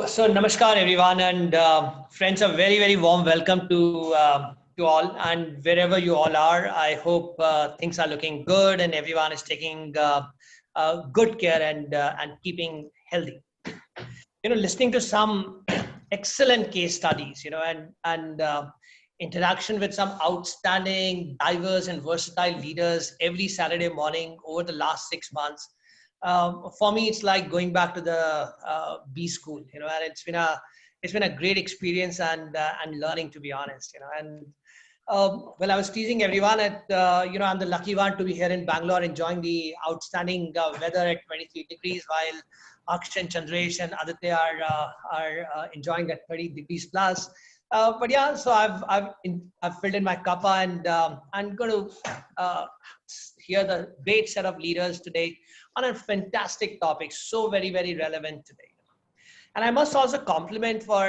So namaskar everyone, and friends, a very warm welcome to all, and wherever you all are, I hope things are looking good and everyone is taking good care and keeping healthy. Listening to some excellent case studies, and interaction with some outstanding, diverse, and versatile leaders every Saturday morning over the last 6 months. For me, it's like going back to the B school, and it's been a great experience and learning, to be honest, and well, I was teasing everyone I'm the lucky one to be here in Bangalore enjoying the outstanding weather at 23 degrees, while Aksh and Chandresh and Aditya are enjoying at 30 degrees plus. But yeah, so I've filled in my cuppa, and I'm going to hear the great set of leaders today on a fantastic topic, so very relevant today. And I must also compliment for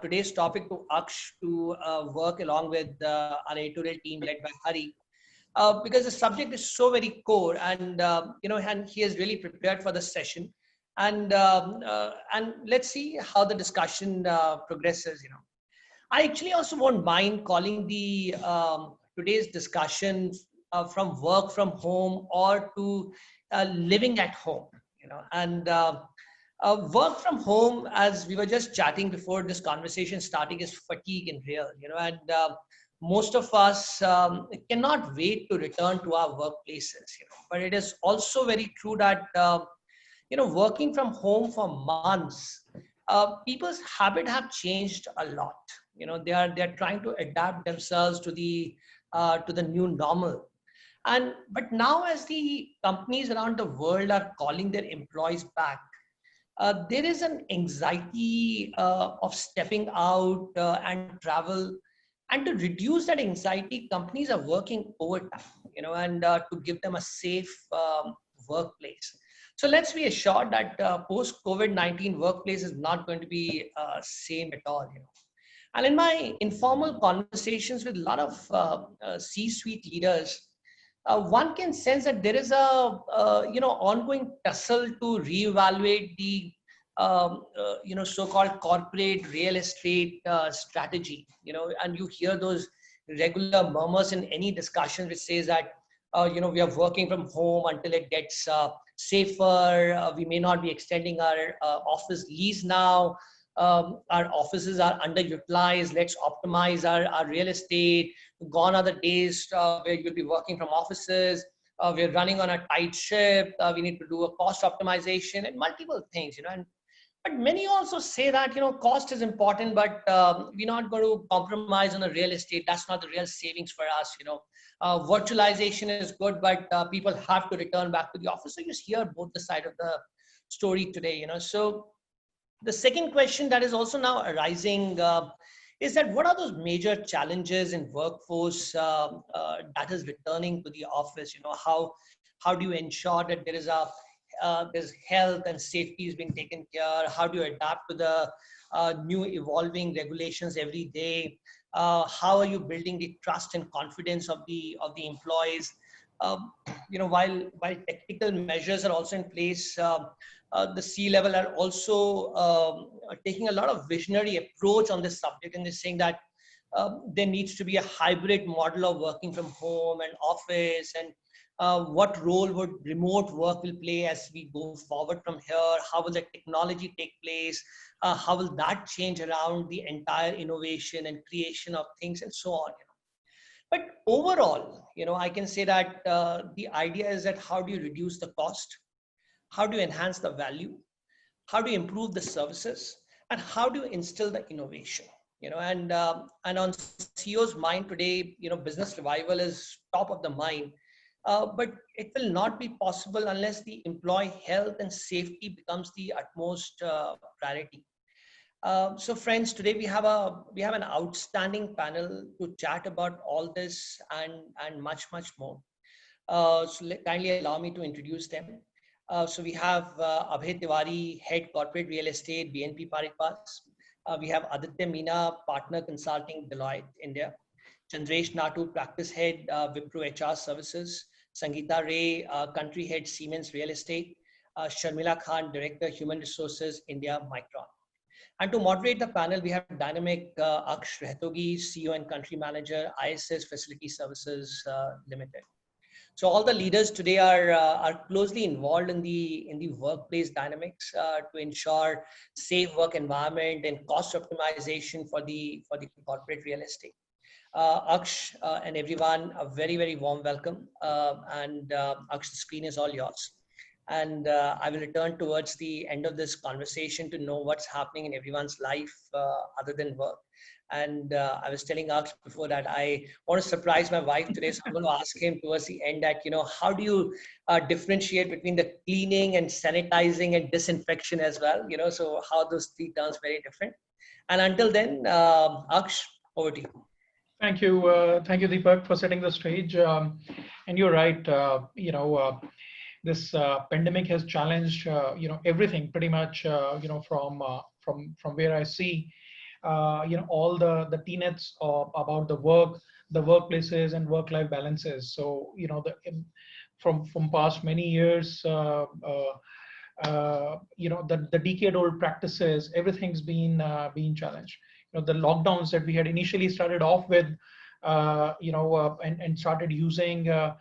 today's topic to Aksh to work along with our editorial team led by Hari, because the subject is so very core, and he has really prepared for the session, and let's see how the discussion progresses. I actually also won't mind calling the today's discussion from work from home or to living at home, and work from home, as we were just chatting before this conversation starting, is fatigue in real, and most of us cannot wait to return to our workplaces, but it is also very true that, working from home for months, people's habit have changed a lot. They're trying to adapt themselves to the new normal. But now, as the companies around the world are calling their employees back, there is an anxiety of stepping out and travel. And to reduce that anxiety, companies are working overtime, and to give them a safe workplace. So let's be assured that post-COVID-19 workplace is not going to be same at all. And in my informal conversations with a lot of C-suite leaders, one can sense that there is a ongoing tussle to reevaluate the so-called corporate real estate strategy. And you hear those regular murmurs in any discussion which says that we are working from home until it gets safer. We may not be extending our office lease now. Our offices are underutilized. Let's optimize our real estate. Gone are the days where you'll be working from offices. We're running on a tight ship. We need to do a cost optimization and multiple things, but many also say that, cost is important, but we're not going to compromise on the real estate. That's not the real savings for us. Virtualization is good, but people have to return back to the office. So you just hear both the side of the story today, So the second question that is also now arising is that what are those major challenges in workforce that is returning to the office? How do you ensure that there's health and safety is being taken care? How do you adapt to the new evolving regulations every day? How are you building the trust and confidence of the employees? While technical measures are also in place, the C-level are also taking a lot of visionary approach on this subject, and they're saying that there needs to be a hybrid model of working from home and office, and what role would remote work will play as we go forward from here? How will the technology take place? How will that change around the entire innovation and creation of things and so on? But overall, I can say that the idea is that how do you reduce the cost? How do you enhance the value? How do you improve the services? And how do you instill the innovation? And on CEO's mind today, business revival is top of the mind. But it will not be possible unless the employee health and safety becomes the utmost priority. So friends, today we have an outstanding panel to chat about all this and much more. So kindly allow me to introduce them. So we have Abhay Tiwari, Head Corporate Real Estate, BNP Paribas. We have Aditya Meena, Partner Consulting, Deloitte, India. Chandresh Natu, Practice Head, Wipro HR Services. Sangeeta Ray, Country Head, Siemens Real Estate. Sharmila Khan, Director, Human Resources, India, Micron. And to moderate the panel, we have dynamic Aksh Rehtogi, CEO and Country Manager, ISS Facility Services Limited. So all the leaders today are closely involved in the workplace dynamics to ensure safe work environment and cost optimization for the corporate real estate. Aksh and everyone, a very warm welcome. Aksh, the screen is all yours. And I will return towards the end of this conversation to know what's happening in everyone's life other than work. And I was telling Aksh before that I want to surprise my wife today, so I'm going to ask him towards the end that, how do you differentiate between the cleaning and sanitizing and disinfection as well? So how those three terms very different. And until then, Aksh, over to you. Thank you, Deepak, for setting the stage. And you're right. This pandemic has challenged, everything pretty much. From where I see, all the tenets about the workplaces and work-life balances. So, from past many years, the decade-old practices, everything's been challenged. The lockdowns that we had initially started off with, and started using the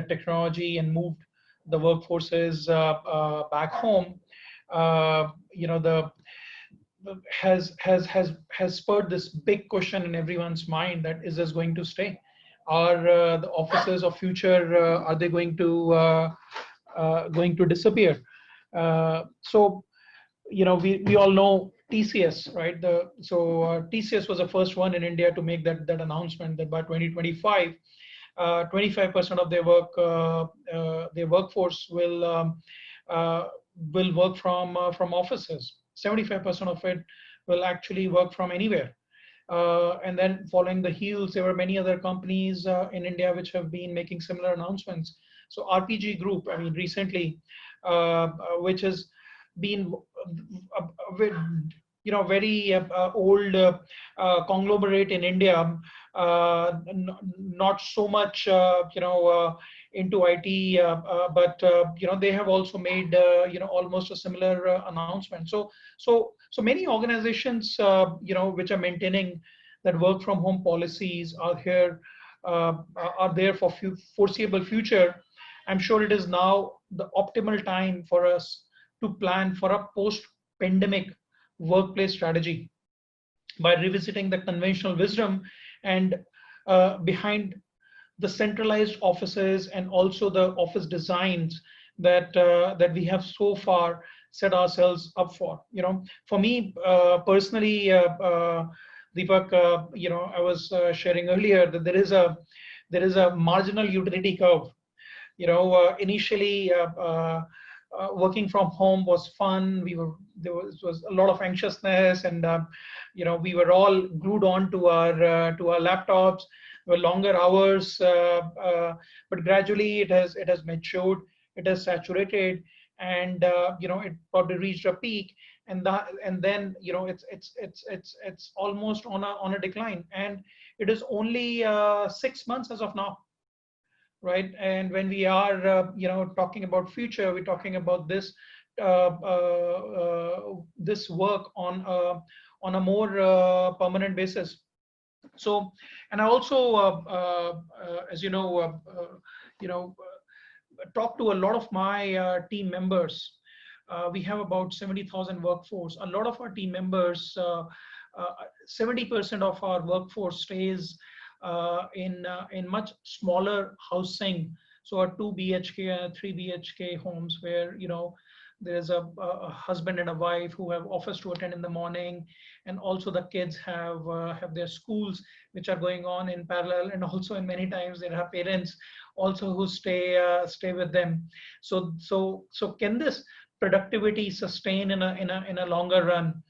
technology and moved the workforces back home, has spurred this big question in everyone's mind: that is this going to stay? Are the offices of future, are they going to disappear? So we all know TCS, right? TCS was the first one in India to make that announcement that by 2025, 25% of their workforce will work from offices. 75% of it will actually work from anywhere. And then following the heels, there were many other companies in India which have been making similar announcements. So RPG Group, I mean, recently, which has been very old conglomerate in India, not so much into IT, but they have also made almost a similar announcement. So many organizations which are maintaining that work from home policies are there for foreseeable future. I'm sure it is now the optimal time for us to plan for a post-pandemic workplace strategy by revisiting the conventional wisdom and behind the centralized offices and also the office designs that we have so far set ourselves up for. For me personally, Deepak, I was sharing earlier that there is a marginal utility curve. Initially, working from home was fun. There was a lot of anxiousness, and we were all glued on to our laptops. There were longer hours, but gradually it has matured, it has saturated, and it probably reached a peak, and then it's almost on a decline, and it is only 6 months as of now. Right, and when we are talking about future, we're talking about this this work on a more permanent basis. So, and I also, as talk to a lot of my team members. We have about 70,000 workforce. A lot of our team members, 70% of our workforce stays in much smaller housing, so a 2 BHK and 3 BHK homes where there's a husband and a wife who have office to attend in the morning, and also the kids have their schools which are going on in parallel, and also in many times there are parents also who stay with them. So can this productivity sustain in a longer run?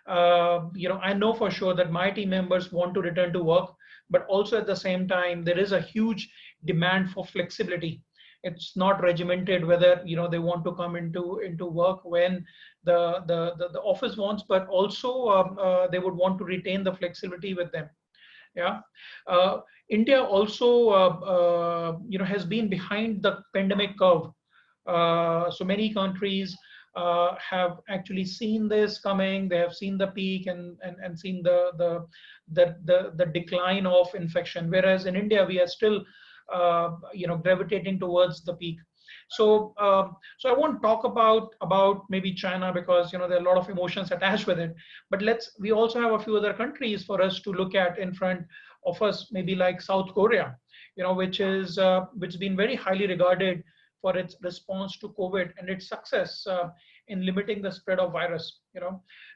I know for sure that my team members want to return to work, but also at the same time there is a huge demand for flexibility. It's not regimented whether they want to come into work when the office wants, but also they would want to retain the flexibility with them. Yeah, India also has been behind the pandemic curve. So many countries have actually seen this coming. They have seen the peak and seen the decline of infection. Whereas in India, we are still gravitating towards the peak. So so I won't talk about maybe China, because there are a lot of emotions attached with it. But we also have a few other countries for us to look at in front of us, maybe like South Korea, which has been very highly regarded for its response to COVID and its success in limiting the spread of virus.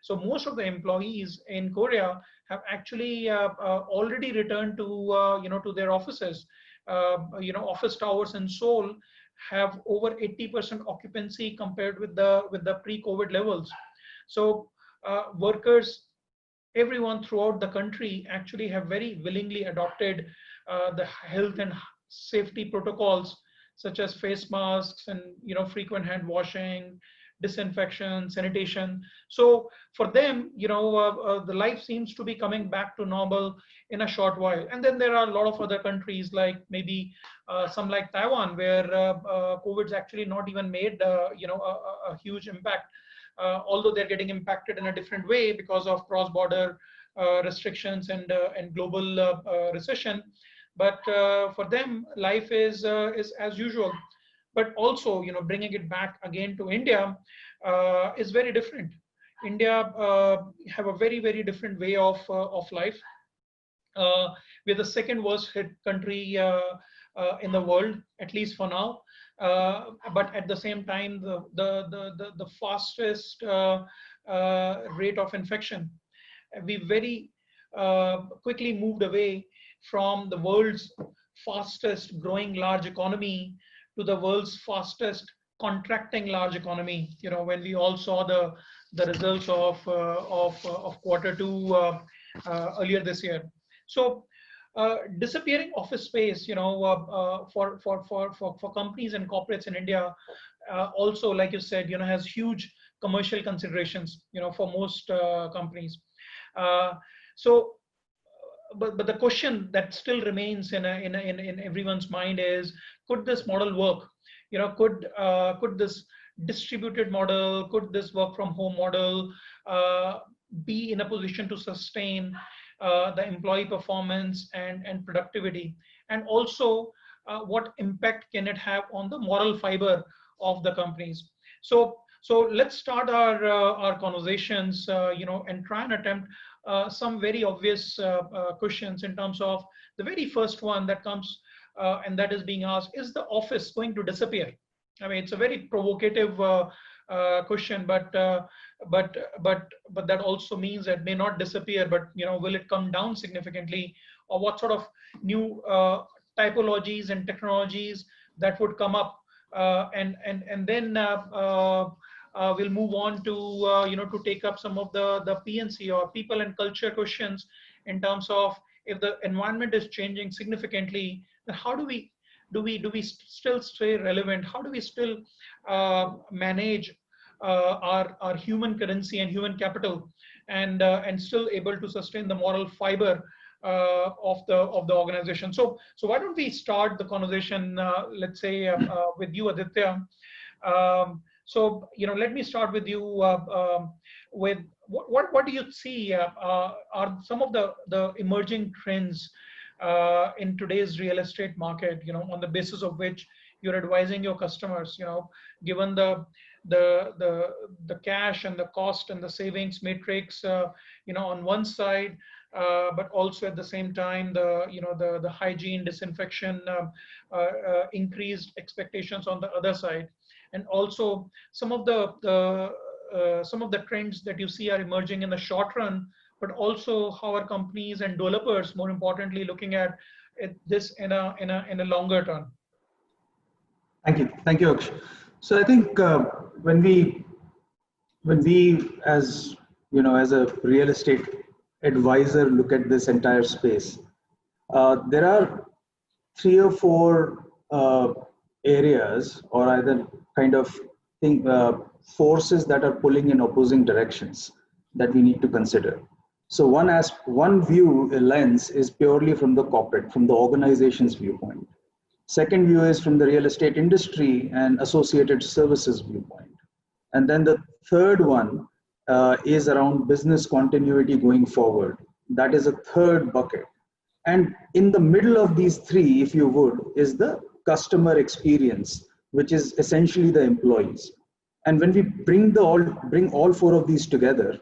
So most of the employees in Korea have actually already returned to their offices. Office towers in Seoul have over 80% occupancy compared with the pre-COVID levels. So workers, everyone throughout the country actually have very willingly adopted the health and safety protocols, such as face masks and frequent hand washing, disinfection, sanitation. So for them, the life seems to be coming back to normal in a short while. And then there are a lot of other countries, like maybe some like Taiwan, where COVID's actually not even made a huge impact, although they're getting impacted in a different way because of cross-border restrictions and global recession. But for them, life is as usual. But also, bringing it back again to India is very different. India have a very, very different way of life. We're the second worst hit country in the world, at least for now. But at the same time, the fastest rate of infection. We very quickly moved away from the world's fastest growing large economy to the world's fastest contracting large economy. When we all saw the results of Q2 earlier this year. So disappearing office space, for companies and corporates in India, also, like you said, has huge commercial considerations, for most companies. But the question that still remains in everyone's mind is, could this model work? Could this distributed model, could this work from home model be in a position to sustain the employee performance and productivity? And also, what impact can it have on the moral fiber of the companies? So let's start our conversations, and try and attempt some very obvious questions in terms of the very first one that comes, and that is being asked: is the office going to disappear? I mean, it's a very provocative question, but that also means that it may not disappear, but will it come down significantly, or what sort of new typologies and technologies that would come up, and then we'll move on to to take up some of the PNC or people and culture questions, in terms of, if the environment is changing significantly, then how do we still stay relevant? How do we still manage our human currency and human capital, and still able to sustain the moral fiber of the organization? So why don't we start the conversation, let's say, with you, Aditya. So let me start with you. With what do you see are some of the emerging trends in today's real estate market, on the basis of which you're advising your customers, given the cash and the cost and the savings matrix, on one side, but also at the same time, the hygiene, disinfection, increased expectations on the other side, and also some of the trends that you see are emerging in the short run, but also how are companies and developers, more importantly, looking at this in a longer term? Thank you, Aksh. So I think when we as as a real estate advisor look at this entire space, there are 3 or 4 areas, or either kind of forces that are pulling in opposing directions that we need to consider. So one view, a lens, is purely from the corporate, from the organization's viewpoint. Second view is from the real estate industry and associated services viewpoint. And then the third one is around business continuity going forward. That is a third bucket. And in the middle of these three, if you would, is the customer experience, which is essentially the employees. And when we bring all four of these together,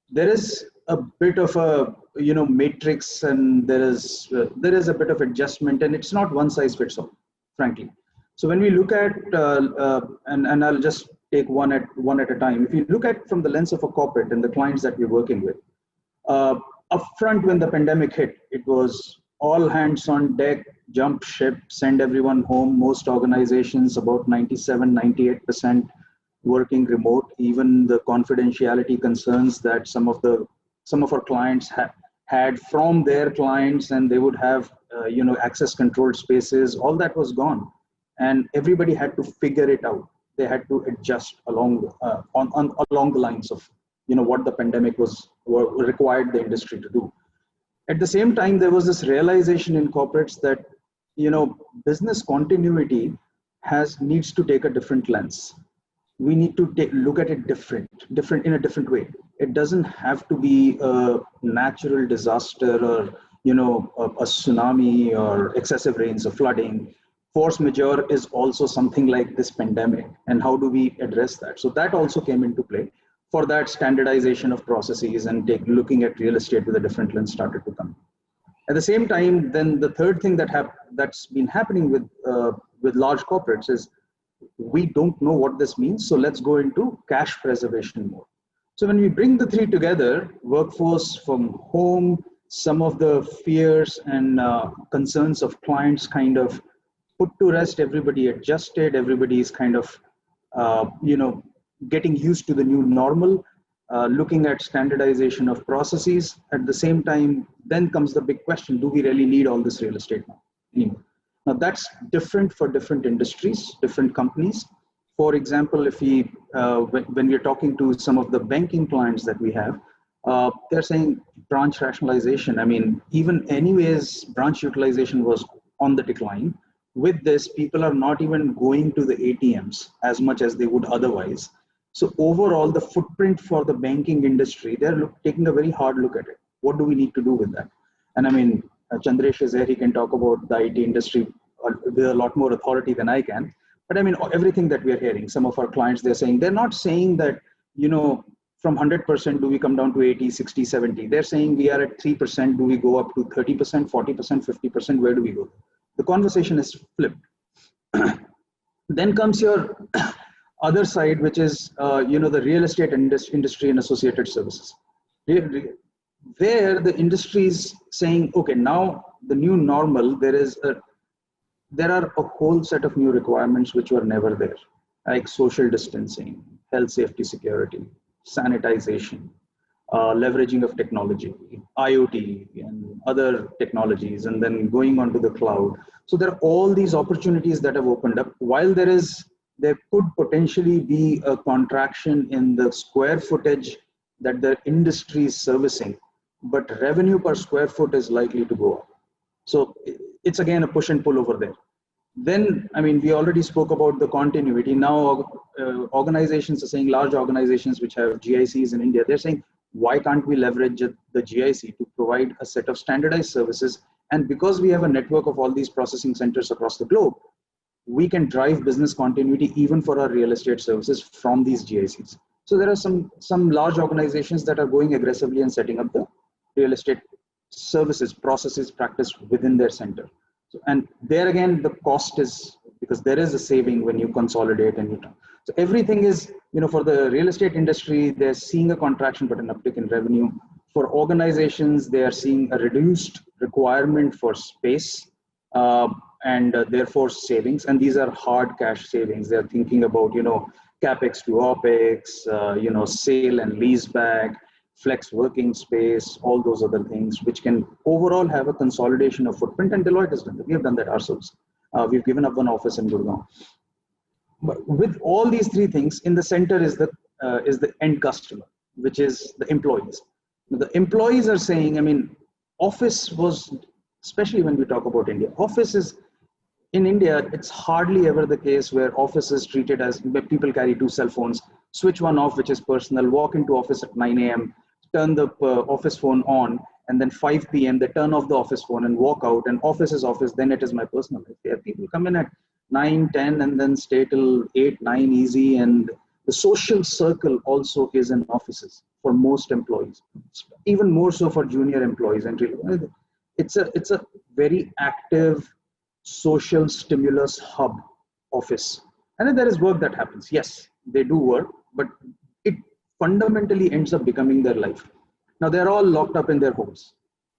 there is a bit of a matrix, and there is a bit of adjustment, and it's not one size fits all, frankly. So when we look at and I'll just take one at a time. If you look at from the lens of a corporate and the clients that we're working with, upfront when the pandemic hit, it was all hands on deck, jump ship, send everyone home. Most organizations, about 97-98%, working remote. Even the confidentiality concerns that some of our clients had from their clients, and they would have access controlled spaces, all that was gone, and everybody had to figure it out. They had to adjust along the lines of what the pandemic required the industry to do. At the same time, there was this realization in corporates that business continuity needs to take a different lens. We need to look at it different in a different way. It doesn't have to be a natural disaster or a tsunami or excessive rains or flooding. Force majeure is also something like this pandemic, and how do we address that? So that also came into play. For that, standardization of processes and looking at real estate with a different lens started to come. At the same time, then the third thing that's been happening with large corporates is, we don't know what this means, so let's go into cash preservation mode. So when we bring the three together, workforce from home, some of the fears and concerns of clients kind of put to rest, everybody adjusted, everybody's kind of getting used to the new normal, looking at standardization of processes. At the same time, then comes the big question, do we really need all this real estate now anymore? Now that's different for different industries, different companies. For example, if when we're talking to some of the banking clients that we have, they're saying branch rationalization. I mean, even anyways, branch utilization was on the decline. With this, people are not even going to the ATMs as much as they would otherwise. So overall, the footprint for the banking industry, they're taking a very hard look at it. What do we need to do with that? And I mean, Chandresh is there, he can talk about the IT industry with a lot more authority than I can. But I mean, everything that we are hearing, some of our clients, they're not saying that, from 100%, do we come down to 80, 60, 70? They're saying we are at 3%, do we go up to 30%, 40%, 50%, where do we go? The conversation is flipped. Then comes your other side, which is, the real estate industry and associated services. Where the industry is saying, okay, now the new normal, there are a whole set of new requirements which were never there, like social distancing, health, safety, security, sanitization, leveraging of technology, IoT and other technologies, and then going onto the cloud. So there are all these opportunities that have opened up. While there could potentially be a contraction in the square footage that the industry is servicing, but revenue per square foot is likely to go up. So it's again a push and pull over there. Then, I mean, we already spoke about the continuity. Now organizations are saying, large organizations which have GICs in India, they're saying, why can't we leverage the GIC to provide a set of standardized services? And because we have a network of all these processing centers across the globe, we can drive business continuity even for our real estate services from these GICs. So there are some large organizations that are going aggressively and setting up the real estate services, processes, practice within their center. So, and there again, the cost is, because there is a saving when you consolidate and so everything is, for the real estate industry, they're seeing a contraction but an uptick in revenue. For organizations, they are seeing a reduced requirement for space and therefore savings. And these are hard cash savings. They're thinking about, capex to opex, sale and lease back, flex working space, all those other things, which can overall have a consolidation of footprint. And Deloitte has done that. We have done that ourselves. We've given up one office in Gurgaon. But with all these three things, in the center is the end customer, which is the employees. The employees are saying, I mean, office was, especially when we talk about India, office is, in India, it's hardly ever the case where office is treated as people carry 2 cell phones. switch one off, which is personal, walk into office at 9 a.m., turn the office phone on, and then 5 p.m. they turn off the office phone and walk out, and office is office, then it is my personal life. There are people come in at 9, 10, and then stay till 8, 9 easy, and the social circle also is in offices for most employees, even more so for junior employees. And it's a very active social stimulus hub office. And then there is work that happens. Yes, they do work, but it fundamentally ends up becoming their life. Now they're all locked up in their homes.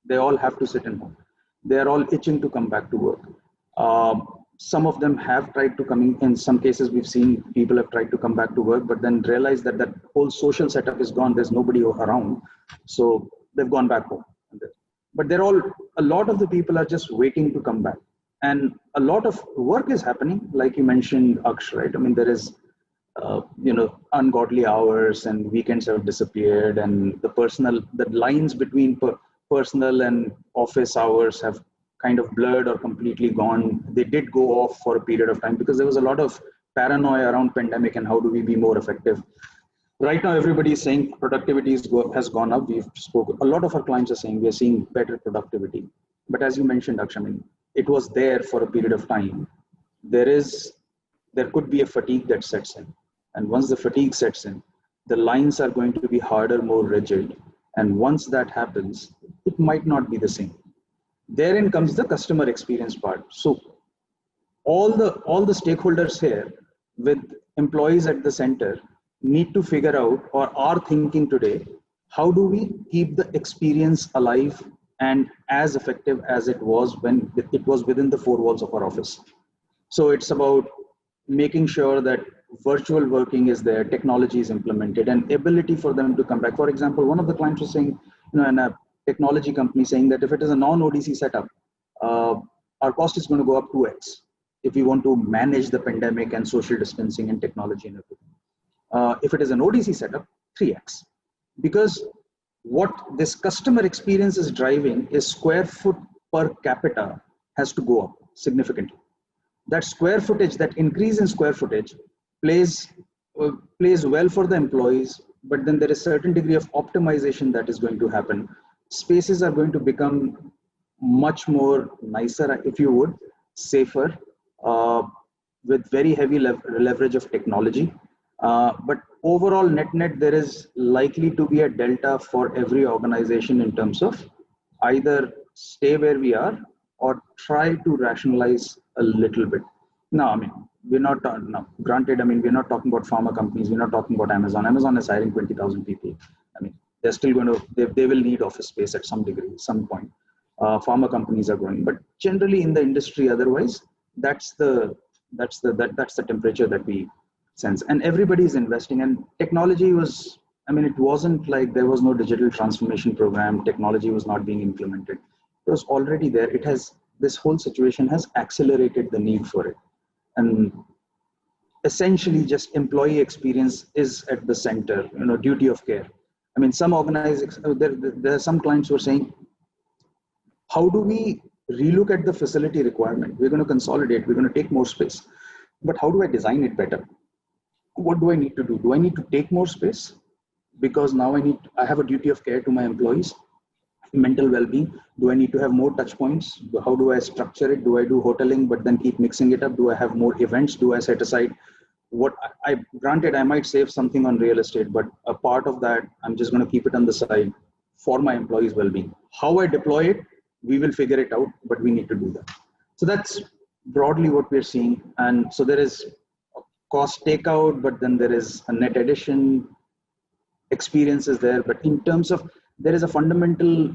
They all have to sit in home. They're all itching to come back to work. Some of them have tried to come in some cases we've seen people have tried to come back to work, but then realized that that whole social setup is gone. There's nobody around. So they've gone back home. But a lot of the people are just waiting to come back. And a lot of work is happening, like you mentioned, Aksh, right? I mean, there is, ungodly hours and weekends have disappeared, and the lines between personal and office hours have kind of blurred or completely gone. They did go off for a period of time because there was a lot of paranoia around pandemic and how do we be more effective. Right now, everybody is saying productivity has gone up. We've spoken. A lot of our clients are saying we are seeing better productivity. But as you mentioned, Aksh, I mean, it was there for a period of time. There could be a fatigue that sets in. And once the fatigue sets in, the lines are going to be harder, more rigid. And once that happens, it might not be the same. Therein comes the customer experience part. So all the stakeholders here with employees at the center need to figure out, or are thinking today, how do we keep the experience alive and as effective as it was when it was within the four walls of our office. So it's about making sure that virtual working is there, technology is implemented, and ability for them to come back. For example, one of the clients was saying, in a technology company, saying that if it is a non-ODC setup, our cost is going to go up 2x if we want to manage the pandemic and social distancing and technology and everything. If it is an ODC setup, 3x. Because what this customer experience is driving is square foot per capita has to go up significantly. That square footage, that increase in square footage plays well for the employees, but then there is a certain degree of optimization that is going to happen. Spaces are going to become much more nicer, if you would, safer, with very heavy leverage of technology. But overall, net, there is likely to be a delta for every organization in terms of either stay where we are or try to rationalize a little bit. Now, I mean, we're not, granted, I mean, we're not talking about pharma companies, we're not talking about Amazon. Amazon is hiring 20,000 people. I mean, they're still going to, they will need office space at some degree, some point. Pharma companies are growing, but generally in the industry, otherwise, that's the temperature that we sense. And everybody is investing, and technology was, I mean, it wasn't like there was no digital transformation program. Technology was not being implemented. It was already there. This whole situation has accelerated the need for it. And essentially just employee experience is at the center, duty of care. I mean, some organizations, there are some clients who are saying, how do we relook at the facility requirement? We're going to consolidate, we're going to take more space, but how do I design it better? What do I need to do? Do I need to take more space? Because now I have a duty of care to my employees. Mental well-being. Do I need to have more touch points? How do I structure it? Do I do hoteling, but then keep mixing it up? Do I have more events? Do I set aside granted, I might save something on real estate, but a part of that, I'm just going to keep it on the side for my employees' well-being. How I deploy it, we will figure it out, but we need to do that. So that's broadly what we're seeing. And so there is cost takeout, but then there is a net addition, experiences there. But in terms of, there is a fundamental,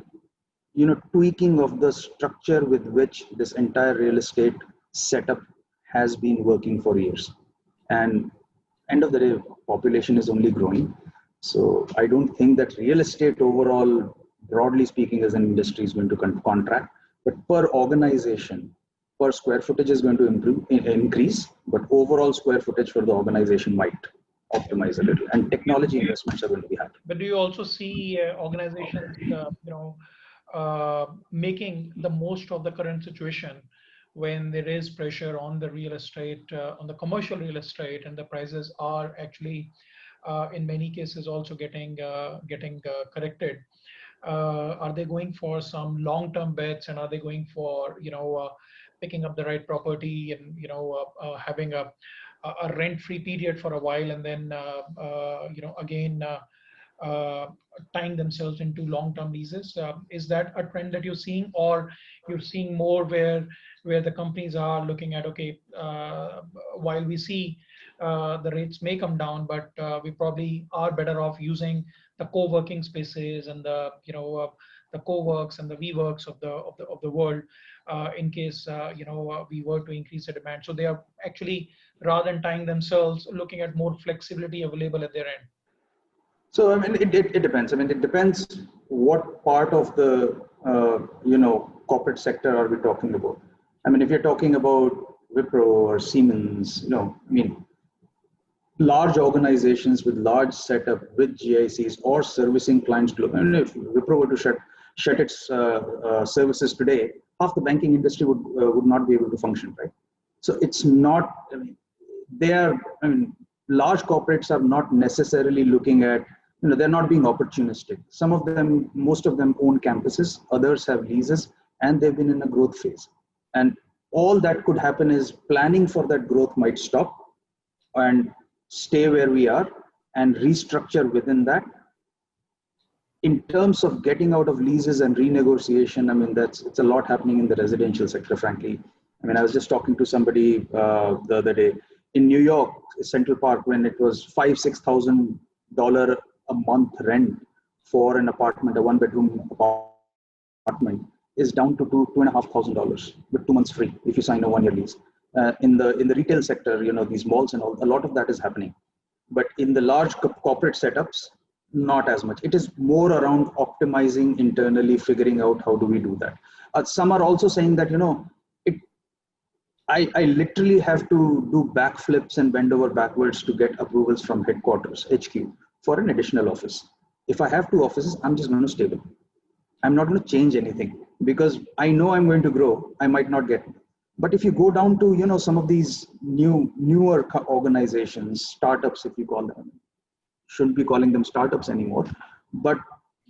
tweaking of the structure with which this entire real estate setup has been working for years. And end of the day, population is only growing. So I don't think that real estate overall, broadly speaking, as an industry is going to contract, but per organization, per square footage is going to increase, but overall square footage for the organization might optimize a little, and technology investments are going to be high. But do you also see organizations, making the most of the current situation when there is pressure on the real estate, on the commercial real estate, and the prices are actually in many cases also getting corrected? Are they going for some long-term bets, and are they going for picking up the right property and having a rent-free period for a while, and then again uh, tying themselves into long-term leases? Is that a trend that you're seeing, or you're seeing more where the companies are looking at, okay, while we see the rates may come down, but we probably are better off using the co-working spaces and the co-works and the WeWorks of the world in case we were to increase the demand. So they are actually, rather than tying themselves, looking at more flexibility available at their end. So I mean, it depends. I mean, it depends what part of the corporate sector are we talking about. I mean, if you're talking about Wipro or Siemens, I mean, large organizations with large setup with GICs or servicing clients globally. I mean, if Wipro were to shut its services today, half the banking industry would not be able to function, right? So it's not. I mean, large corporates are not necessarily looking at. They're not being opportunistic. Some of them, most of them own campuses. Others have leases, and they've been in a growth phase. And all that could happen is planning for that growth might stop, and stay where we are and restructure within that. In terms of getting out of leases and renegotiation, I mean, it's a lot happening in the residential sector, frankly. I mean, I was just talking to somebody the other day in New York, Central Park, when it was $5,000-6,000 a month rent for an apartment, a one-bedroom apartment, is down to $2,500 with 2 months free if you sign a one-year lease. In the retail sector, these malls and all, a lot of that is happening. But in the large corporate setups, not as much. It is more around optimizing internally, figuring out how do we do that. Some are also saying that, I literally have to do backflips and bend over backwards to get approvals from headquarters, HQ, for an additional office. If I have 2 offices, I'm just going to stay with them. I'm not going to change anything because I know I'm going to grow. I might not get it. But if you go down to, some of these newer organizations, startups, if you call them, shouldn't be calling them startups anymore, but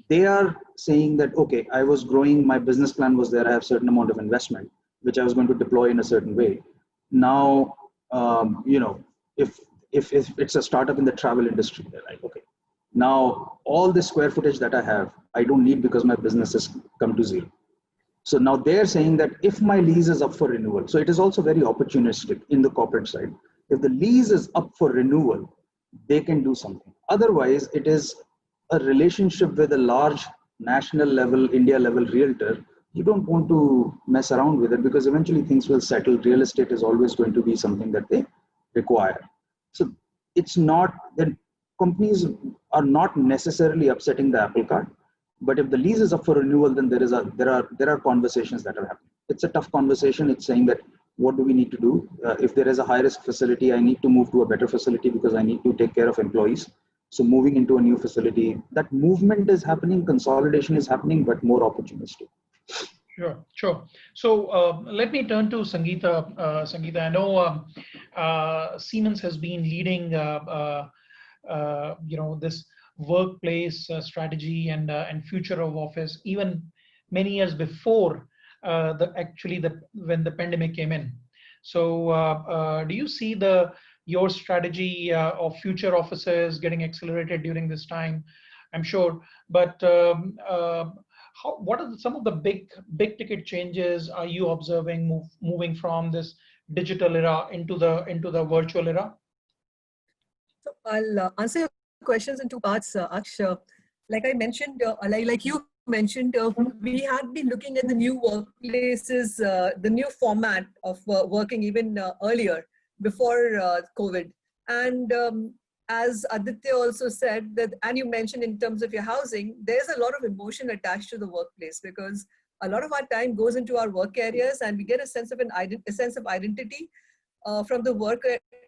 they are saying that, okay, I was growing, my business plan was there, I have a certain amount of investment, which I was going to deploy in a certain way. Now, if it's a startup in the travel industry, they're like, okay, now all the square footage that I have, I don't need because my business has come to zero. So now they're saying that if my lease is up for renewal, so it is also very opportunistic in the corporate side. If the lease is up for renewal, they can do something. Otherwise, it is a relationship with a large national level, India level realtor. You don't want to mess around with it because eventually things will settle. Real estate is always going to be something that they require. So it's not that companies are not necessarily upsetting the apple cart. But if the lease is up for renewal, then there are conversations that are happening. It's a tough conversation. It's saying that what do we need to do? If there is a high risk facility, I need to move to a better facility because I need to take care of employees. So moving into a new facility, that movement is happening, consolidation is happening, but more opportunistic. Sure. So let me turn to Sangeeta. Sangeeta, I know Siemens has been leading, this workplace strategy and future of office even many years before when the pandemic came in. So do you see your strategy of future offices getting accelerated during this time? I'm sure, but what are some of the big ticket changes are you observing moving from this digital era into the virtual era? So I'll answer your questions in 2 parts, Aksh. Like I mentioned, like you mentioned, we had been looking at the new workplaces, the new format of working even earlier before COVID. And as Aditya also said that, and you mentioned in terms of your housing, there's a lot of emotion attached to the workplace because a lot of our time goes into our work areas and we get a sense of identity from the work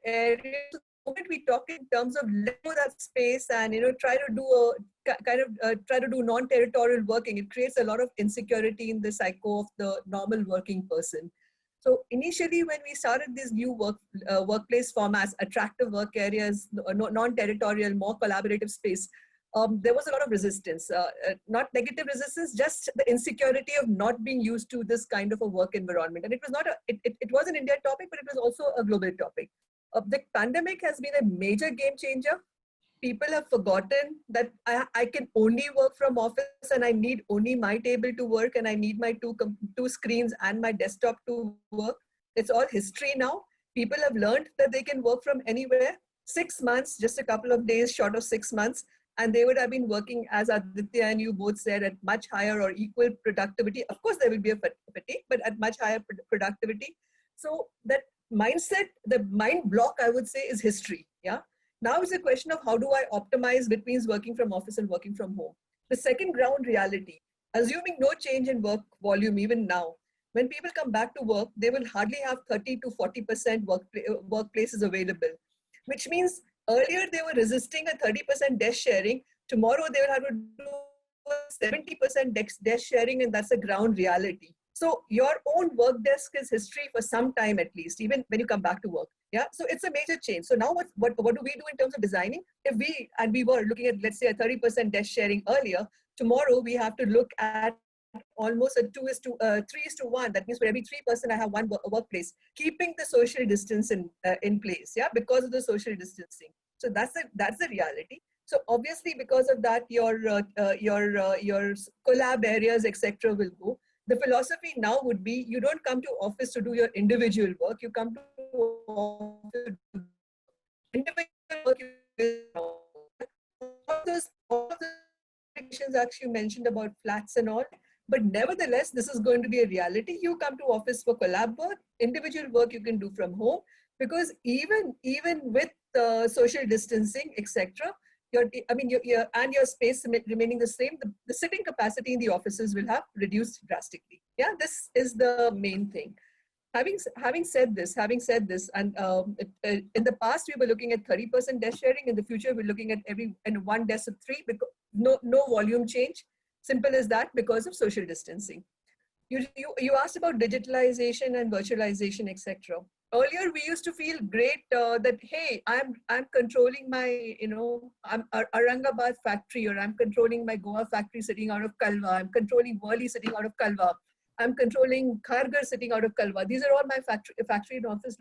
area. Moment we talk in terms of let go that space and try to do non-territorial working, it creates a lot of insecurity in the psyche of the normal working person. So initially, when we started these new workplace formats, attractive work areas, non-territorial, more collaborative space, there was a lot of resistance, not negative resistance, just the insecurity of not being used to this kind of a work environment. And it was not it was an Indian topic, but it was also a global topic. The pandemic has been a major game changer. People have forgotten that I can only work from office and I need only my table to work and I need my two screens and my desktop to work. It's all history now. People have learned that they can work from anywhere. 6 months, just a couple of days short of 6 months, and they would have been working, as Aditya and you both said, at much higher or equal productivity. Of course, there will be a fatigue, but at much higher productivity. So that mindset, the mind block, I would say, is history. Yeah. Now it's a question of how do I optimize between working from office and working from home. The second ground reality, assuming no change in work volume even now, when people come back to work, they will hardly have 30 to 40% workplaces available, which means earlier they were resisting a 30% desk sharing. Tomorrow they will have to do 70% desk sharing, and that's a ground reality. So your own work desk is history for some time at least, even when you come back to work. Yeah, so it's a major change. So now what do we do in terms of designing? If we were looking at, let's say, a 30% desk sharing earlier, tomorrow we have to look at almost a 3:1. That means for every 3 person, I have one workplace, keeping the social distance in place. Yeah, because of the social distancing. So that's the reality. So obviously, because of that, your collab areas, etc., will go. The philosophy now would be, you don't come to office to do your individual work. You come to office to do individual work. All of the restrictions actually mentioned about flats and all. But nevertheless, this is going to be a reality. You come to office for collab work, individual work you can do from home, because even with social distancing, etc., your space remaining the same, the sitting capacity in the offices will have reduced drastically. Yeah, this is the main thing. Having said this, and in the past we were looking at 30% desk sharing. In the future, we're looking at one desk of 3, because no volume change. Simple as that, because of social distancing. You asked about digitalization and virtualization, etc. Earlier, we used to feel great that, hey, I'm controlling my, I'm Aurangabad factory, or I'm controlling my Goa factory sitting out of Kalwa. I'm controlling Worli sitting out of Kalwa. I'm controlling Kharghar sitting out of Kalwa. These are all my factory and office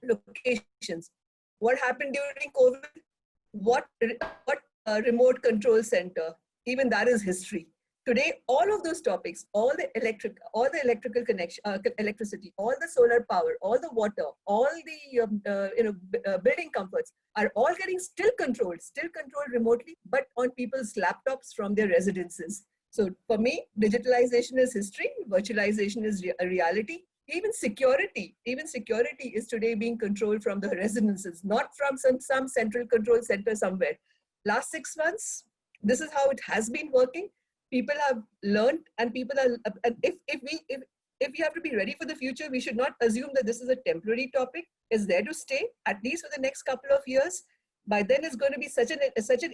locations. What happened during COVID? What remote control center? Even that is history. Today, all of those topics, all the electrical connection, electricity, all the solar power, all the water, all the building comforts are all getting still controlled remotely, but on people's laptops from their residences. So for me, digitalization is history, virtualization is a reality. Even security is today being controlled from the residences, not from some central control center somewhere. Last 6 months, this is how it has been working. People have learned, and if we have to be ready for the future, we should not assume that this is a temporary topic. It's there to stay, at least for the next couple of years. By then, it's going to be such an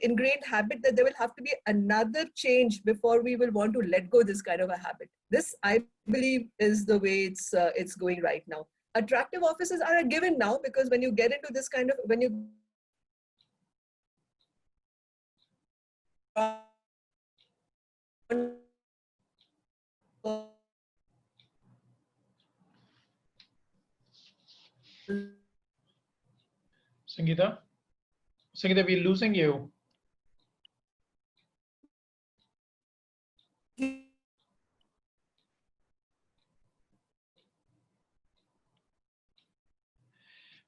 ingrained habit that there will have to be another change before we will want to let go this kind of a habit. This, I believe, is the way it's going right now. Attractive offices are a given now, because when you get into this kind of, when you Sangeeta, we're losing you.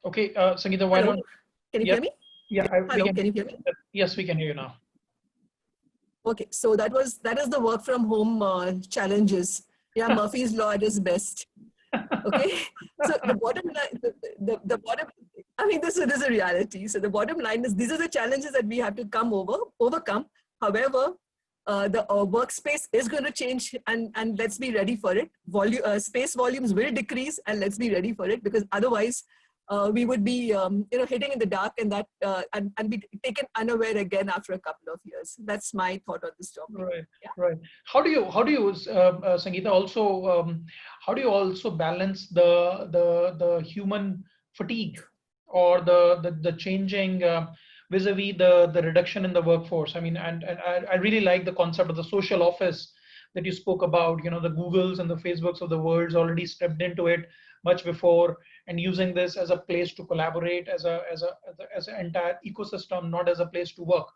Okay, Sangeeta, why don't? Can you hear me? Yeah. Hello, can you hear me? Yes, we can hear you now. Okay, so that is the work from home challenges. Yeah, Murphy's Law at its best. Okay, so the bottom line, the bottom, I mean, this is a reality. So the bottom line is, these are the challenges that we have to overcome. However, the workspace is going to change, and let's be ready for it. Space volumes will decrease, and let's be ready for it, because otherwise, we would be hitting in the dark, and that and be taken unaware again after a couple of years. That's my thought on this topic. Right, yeah. right. How do you Sangeeta, also how do you also balance the human fatigue or the changing vis-a-vis the reduction in the workforce? I mean, and I really like the concept of the social office that you spoke about. You know, the Googles and the Facebooks of the world's already stepped into it much before, and using this as a place to collaborate, as an entire ecosystem, not as a place to work.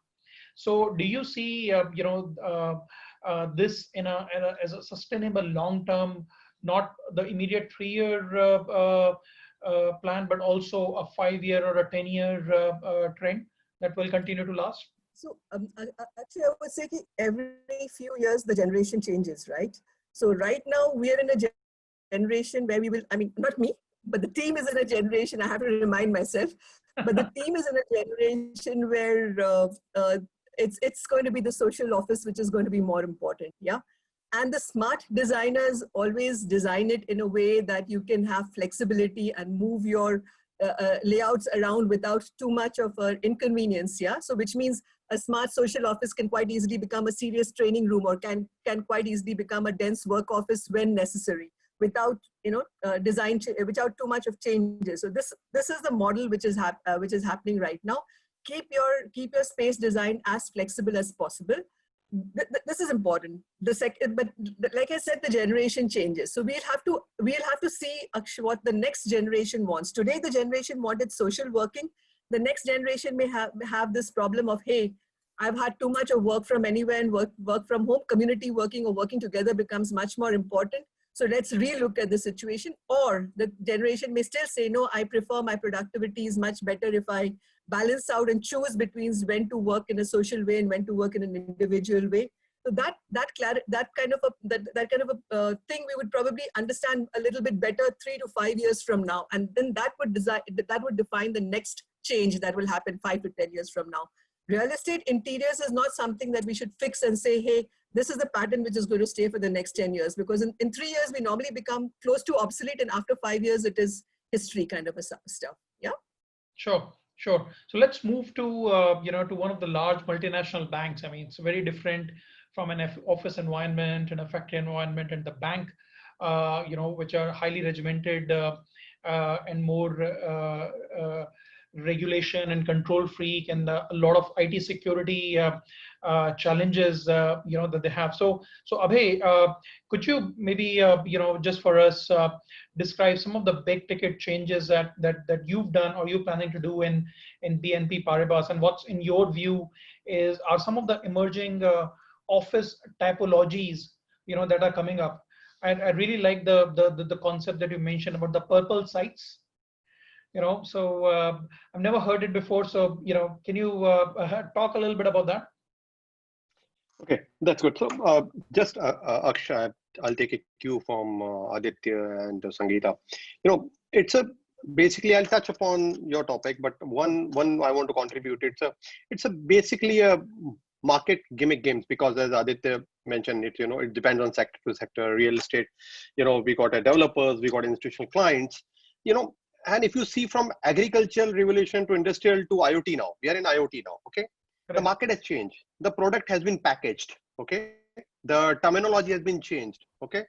So do you see this as a sustainable long-term, not the immediate 3-year plan, but also a 5-year or a 10-year trend that will continue to last? So actually, I would say every few years the generation changes, right? So right now we are in a generation where we will, I mean, not me, but the team is in a generation, I have to remind myself, but the team is in a generation where it's going to be the social office which is going to be more important, yeah? And the smart designers always design it in a way that you can have flexibility and move your layouts around without too much of an inconvenience, yeah? So which means a smart social office can quite easily become a serious training room, or can quite easily become a dense work office when necessary, without without too much of changes. So this is the model which is happening right now. Keep your space design as flexible as possible. This is important. But like I said, the generation changes. So we'll have to see what the next generation wants. Today, the generation wanted social working. The next generation may have this problem of, hey, I've had too much of work from anywhere, and work from home. Community working or working together becomes much more important. So let's relook at the situation. Or the generation may still say, no, I prefer, my productivity is much better if I balance out and choose between when to work in a social way and when to work in an individual way. So that kind of a thing we would probably understand a little bit better 3 to 5 years from now, and then that would define the next change that will happen 5 to 10 years from now. Real estate interiors is not something that we should fix and say, hey, this is the pattern which is going to stay for the next 10 years, because in 3 years we normally become close to obsolete, and after 5 years it is history kind of a stuff. Yeah. Sure. Sure. So let's move to to one of the large multinational banks. I mean, it's very different from an office environment and a factory environment, and the bank, which are highly regimented and more regulation and control freak, and a lot of IT security challenges that they have. So Abhay, could you maybe just for us describe some of the big ticket changes that you've done or you're planning to do in BNP Paribas, and what's in your view are some of the emerging office typologies that are coming up? I really like the concept that you mentioned about the purple sites. So I've never heard it before. So can you talk a little bit about that? Okay, that's good. So just Akshay, I'll take a cue from Aditya and Sangeeta. It's basically, I'll touch upon your topic, but one I want to contribute. It's basically a market gimmick games, because as Aditya mentioned, it depends on sector to sector. Real estate, we got developers, we got institutional clients, and if you see from agricultural revolution to industrial to IoT now, we are in IoT now. Okay. The market has changed. The product has been packaged. Okay. The terminology has been changed. Okay.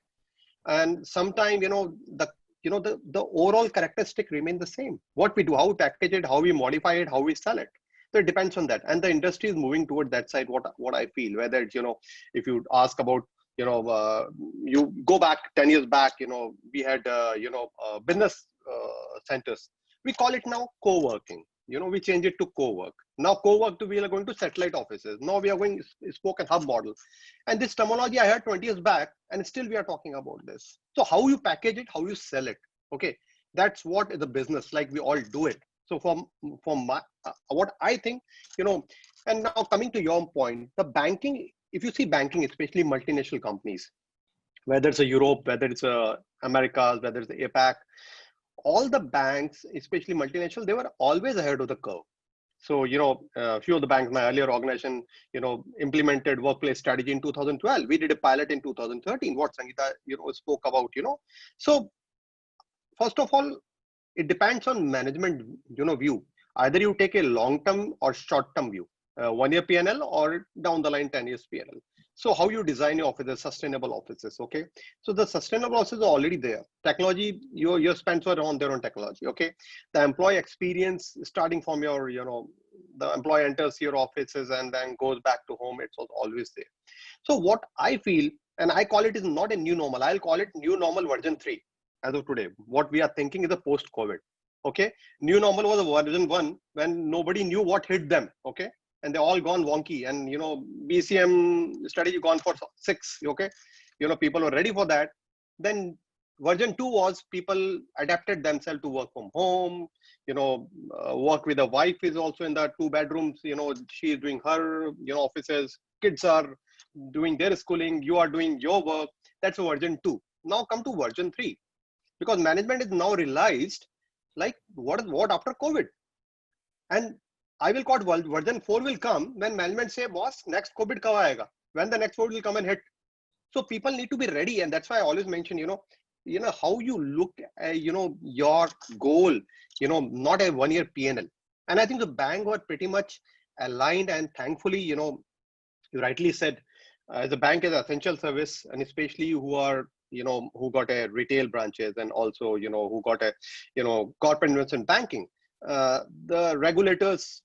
And sometimes, the overall characteristic remain the same. What we do, how we package it, how we modify it, how we sell it. So it depends on that. And the industry is moving toward that side. What I feel, whether it's, if you ask about, you go back 10 years back, we had, business centers. We call it now co-working. We change it to co-work. Now co-work we are going to satellite offices. Now we are going spoke and hub model. And this terminology I heard 20 years back, and still we are talking about this. So how you package it, how you sell it. Okay. That's what is the business, like we all do it. So from my, what I think, and now coming to your point, the banking, if you see banking, especially multinational companies, whether it's a Europe, whether it's a Americas, whether it's the APAC, all the banks, especially multinational, they were always ahead of the curve. So, a few of the banks, my earlier organization, implemented workplace strategy in 2012. We did a pilot in 2013, what Sangeeta, spoke about, So first of all, it depends on management, view. Either you take a long-term or short-term view, 1-year P&L or down the line 10 years P&L. So how you design your offices, sustainable offices, okay? So the sustainable offices are already there. Technology, your spends are on their own technology, okay? The employee experience starting from your, the employee enters your offices and then goes back to home, it's always there. So what I feel, and I call it is not a new normal, I'll call it new normal version 3 as of today. What we are thinking is a post-COVID, okay? New normal was a version 1 when nobody knew what hit them, okay? And they all gone wonky, and BCM strategy gone for 6, okay? People were ready for that. Then version 2 was people adapted themselves to work from home, work with a wife is also in the 2 bedrooms, she is doing her, offices, kids are doing their schooling, you are doing your work. That's version 2. Now come to version 3, because management is now realized, like, what after COVID? And I will call version 4 will come when management say, boss, next COVID kab aayega? When the next COVID will come and hit. So people need to be ready. And that's why I always mention, how you look at, your goal, not a 1-year P&L. And I think the bank were pretty much aligned, and thankfully, you rightly said, the bank is an essential service, and especially who are, who got a retail branches, and also, who got a, corporate investment banking. The regulators,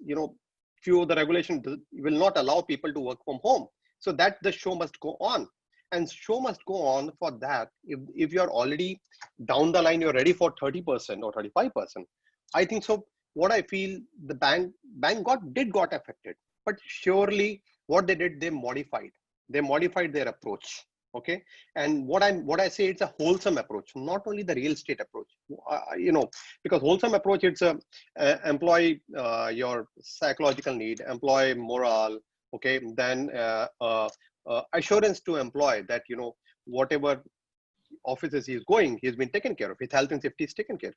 few of the regulations will not allow people to work from home. So that the show must go on, and show must go on. For that, if you're already down the line, you're ready for 30% or 35%. I think so. What I feel, the bank got affected, but surely what they did, they modified their approach. Okay. And what I say, it's a wholesome approach, not only the real estate approach, because wholesome approach, it's employee, your psychological need, employee morale. Okay. Then assurance to employee that, whatever offices he's going, he's been taken care of, his health and safety is taken care of.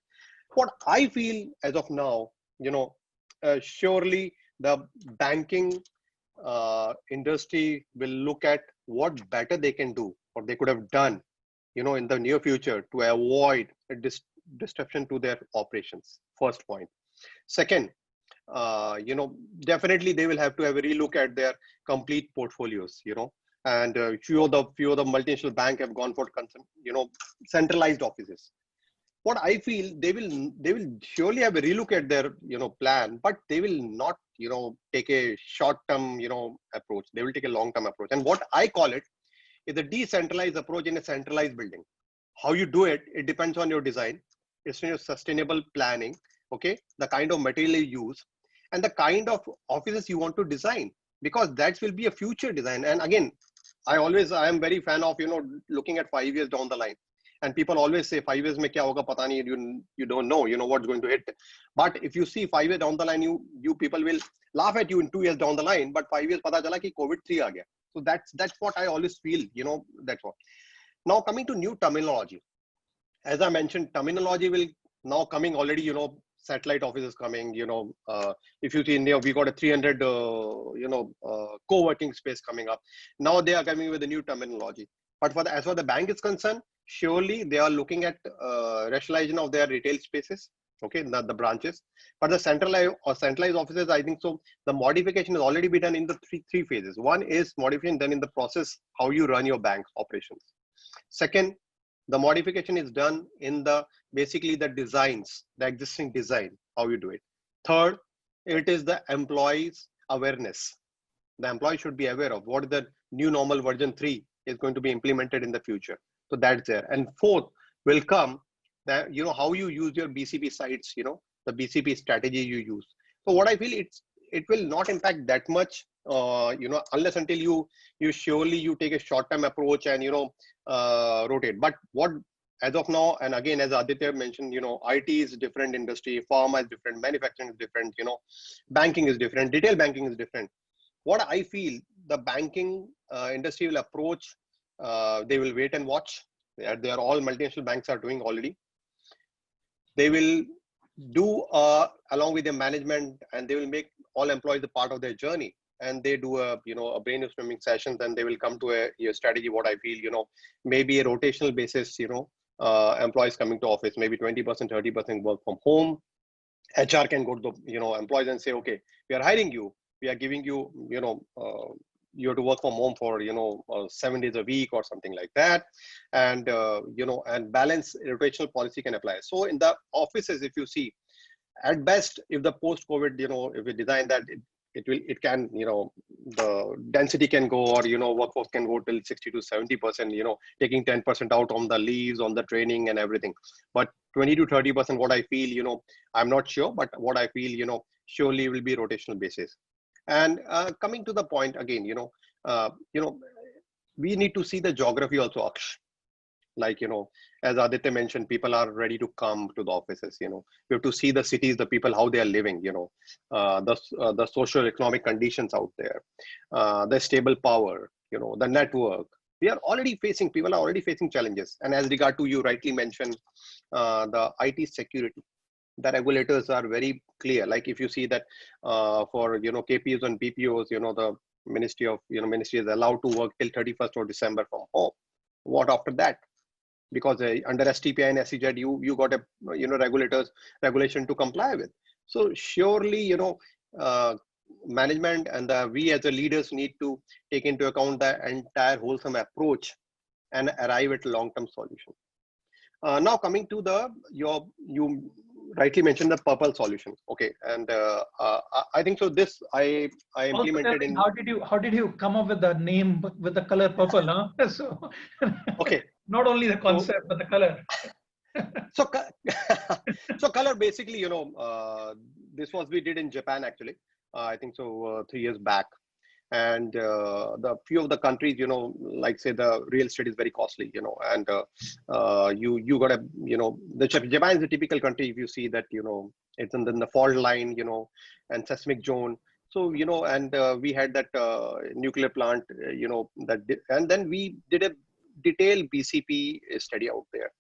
What I feel as of now, surely the banking industry will look at what better they can do, or they could have done, in the near future, to avoid a disruption to their operations. First point. Second, definitely they will have to have a relook at their complete portfolios, and few of the multinational bank have gone for centralized offices. What I feel, they will surely have a relook at their plan, but they will not take a short-term approach. They will take a long-term approach. And what I call it is a decentralized approach in a centralized building. How you do it, it depends on your design. It's your sustainable planning, okay, the kind of material you use, and the kind of offices you want to design, because that will be a future design. And again, I am very fan of looking at 5 years down the line. And people always say 5 years mein kya hoga pata nahi, you don't know, what's going to hit. But if you see 5 years down the line, you people will laugh at you in 2 years down the line, but 5 years pata chala ki COVID 3 aa gaya. So that's what I always feel, that's what. Now coming to new terminology. As I mentioned, terminology will now coming already, satellite offices coming, if you see India, we got a 300, co-working space coming up. Now they are coming with a new terminology. But as far as the bank is concerned, surely they are looking at rationalization of their retail spaces, okay, the branches. But the centralized offices, I think so, the modification has already been done in the three phases. One is modification done in the process, how you run your bank operations. Second, the modification is done in basically the designs, the existing design, how you do it. Third, it is the employees' awareness. The employee should be aware of what the new normal version 3 is going to be implemented in the future. So that's there. And fourth will come that, how you use your BCP sites, the BCP strategy you use. So what I feel, it will not impact that much, unless until you surely take a short-term approach and, rotate. But what, as of now, and again, as Aditya mentioned, IT is different industry, pharma is different, manufacturing is different, banking is different, retail banking is different. What I feel, the banking industry will approach, they will wait and watch. They are all multinational banks are doing already. They will do along with their management, and they will make all employees a part of their journey. And they do a brainstorming sessions, and they will come to a strategy. What I feel, maybe a rotational basis, employees coming to office, maybe 20%, 30% work from home. HR can go to the employees and say, okay, we are hiring you, we are giving you you have to work from home for 7 days a week or something like that, and and balance rotational policy can apply. So in the offices, if you see, at best, if the post-COVID, if we design that, it can, the density can go, or workforce can go till 60 to 70%, taking 10% out on the leaves, on the training and everything. But 20 to 30%, what I feel, I'm not sure, but what I feel, surely will be rotational basis. And coming to the point again, we need to see the geography also, Aksh. Like, as Aditya mentioned, people are ready to come to the offices. We have to see the cities, the people, how they are living, the social economic conditions out there, the stable power, the network. People are already facing challenges. And as regard to, you rightly mentioned, the IT security, the regulators are very clear. Like if you see that for, KPOs and BPOs, the ministry is allowed to work till 31st of December from home. What after that? Because under STPI and SEZ, you got a regulation to comply with. So surely management and we as the leaders need to take into account the entire wholesome approach and arrive at long-term solution. Now coming to you rightly mentioned the purple solution. Okay, and I think so. This I implemented in. How did you come up with the name with the color purple? Huh? So okay. Not only the concept, but the color. So color basically, this was we did in Japan actually. I think so 3 years back, and the few of the countries, like say the real estate is very costly, and you got to, Japan is a typical country. If you see that, it's in the fault line, and seismic zone. So, and we had that nuclear plant, and then we did a detailed BCP study out there.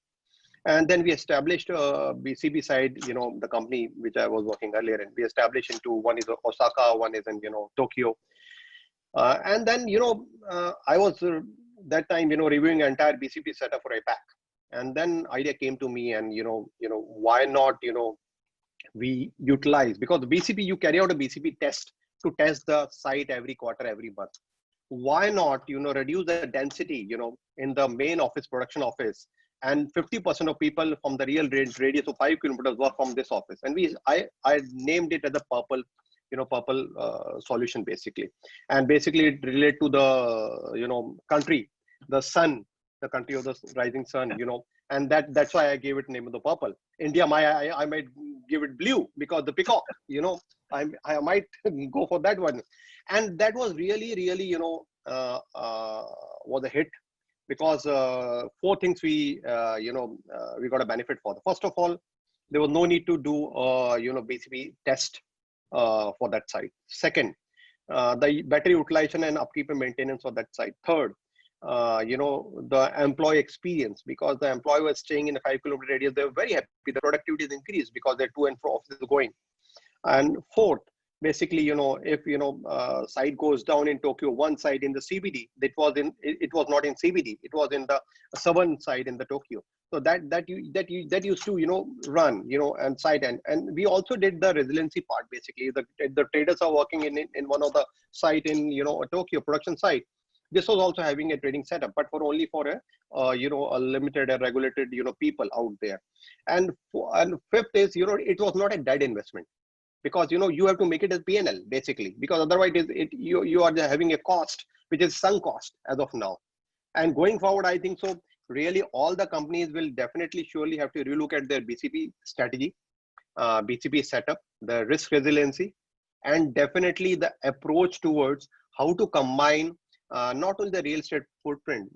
And then we established a BCP side, the company which I was working earlier in, we established into one is Osaka, one is in, Tokyo. And then, I was that time, reviewing entire BCP setup for APAC. And then idea came to me and, why not, we utilize, because the BCP, you carry out a BCP test to test the site every quarter, every month. Why not, reduce the density, in the main office, production office, and 50% of people from the real radius of 5 kilometers work from this office. And I named it as the purple, purple solution basically. And basically it related to the, country, the sun, the country of the rising sun, and that's why I gave it name of the purple. India, I might give it blue because the peacock, I might go for that one. And that was really, was a hit, because 4 things we got a benefit for. First of all, there was no need to do BCP test for that site. Second, the battery utilization and upkeep and maintenance for that site. Third, the employee experience, because the employee was staying in a 5 kilometer radius, they were very happy. The productivity is increased because they're to and fro offices going. And fourth, basically, if site goes down in Tokyo, one side in the CBD, it was not in CBD, it was in the southern side in the Tokyo. So that used to run and site, and we also did the resiliency part. Basically, the traders are working in one of the site in a Tokyo production site. This was also having a trading setup, but only for a limited, regulated people out there. And fifth is it was not a dead investment, because you have to make it as P&L basically, because otherwise you are having a cost which is sunk cost as of now. And going forward, I think so really all the companies will definitely surely have to relook at their BCP strategy, BCP setup, the risk resiliency, and definitely the approach towards how to combine not only the real estate footprint,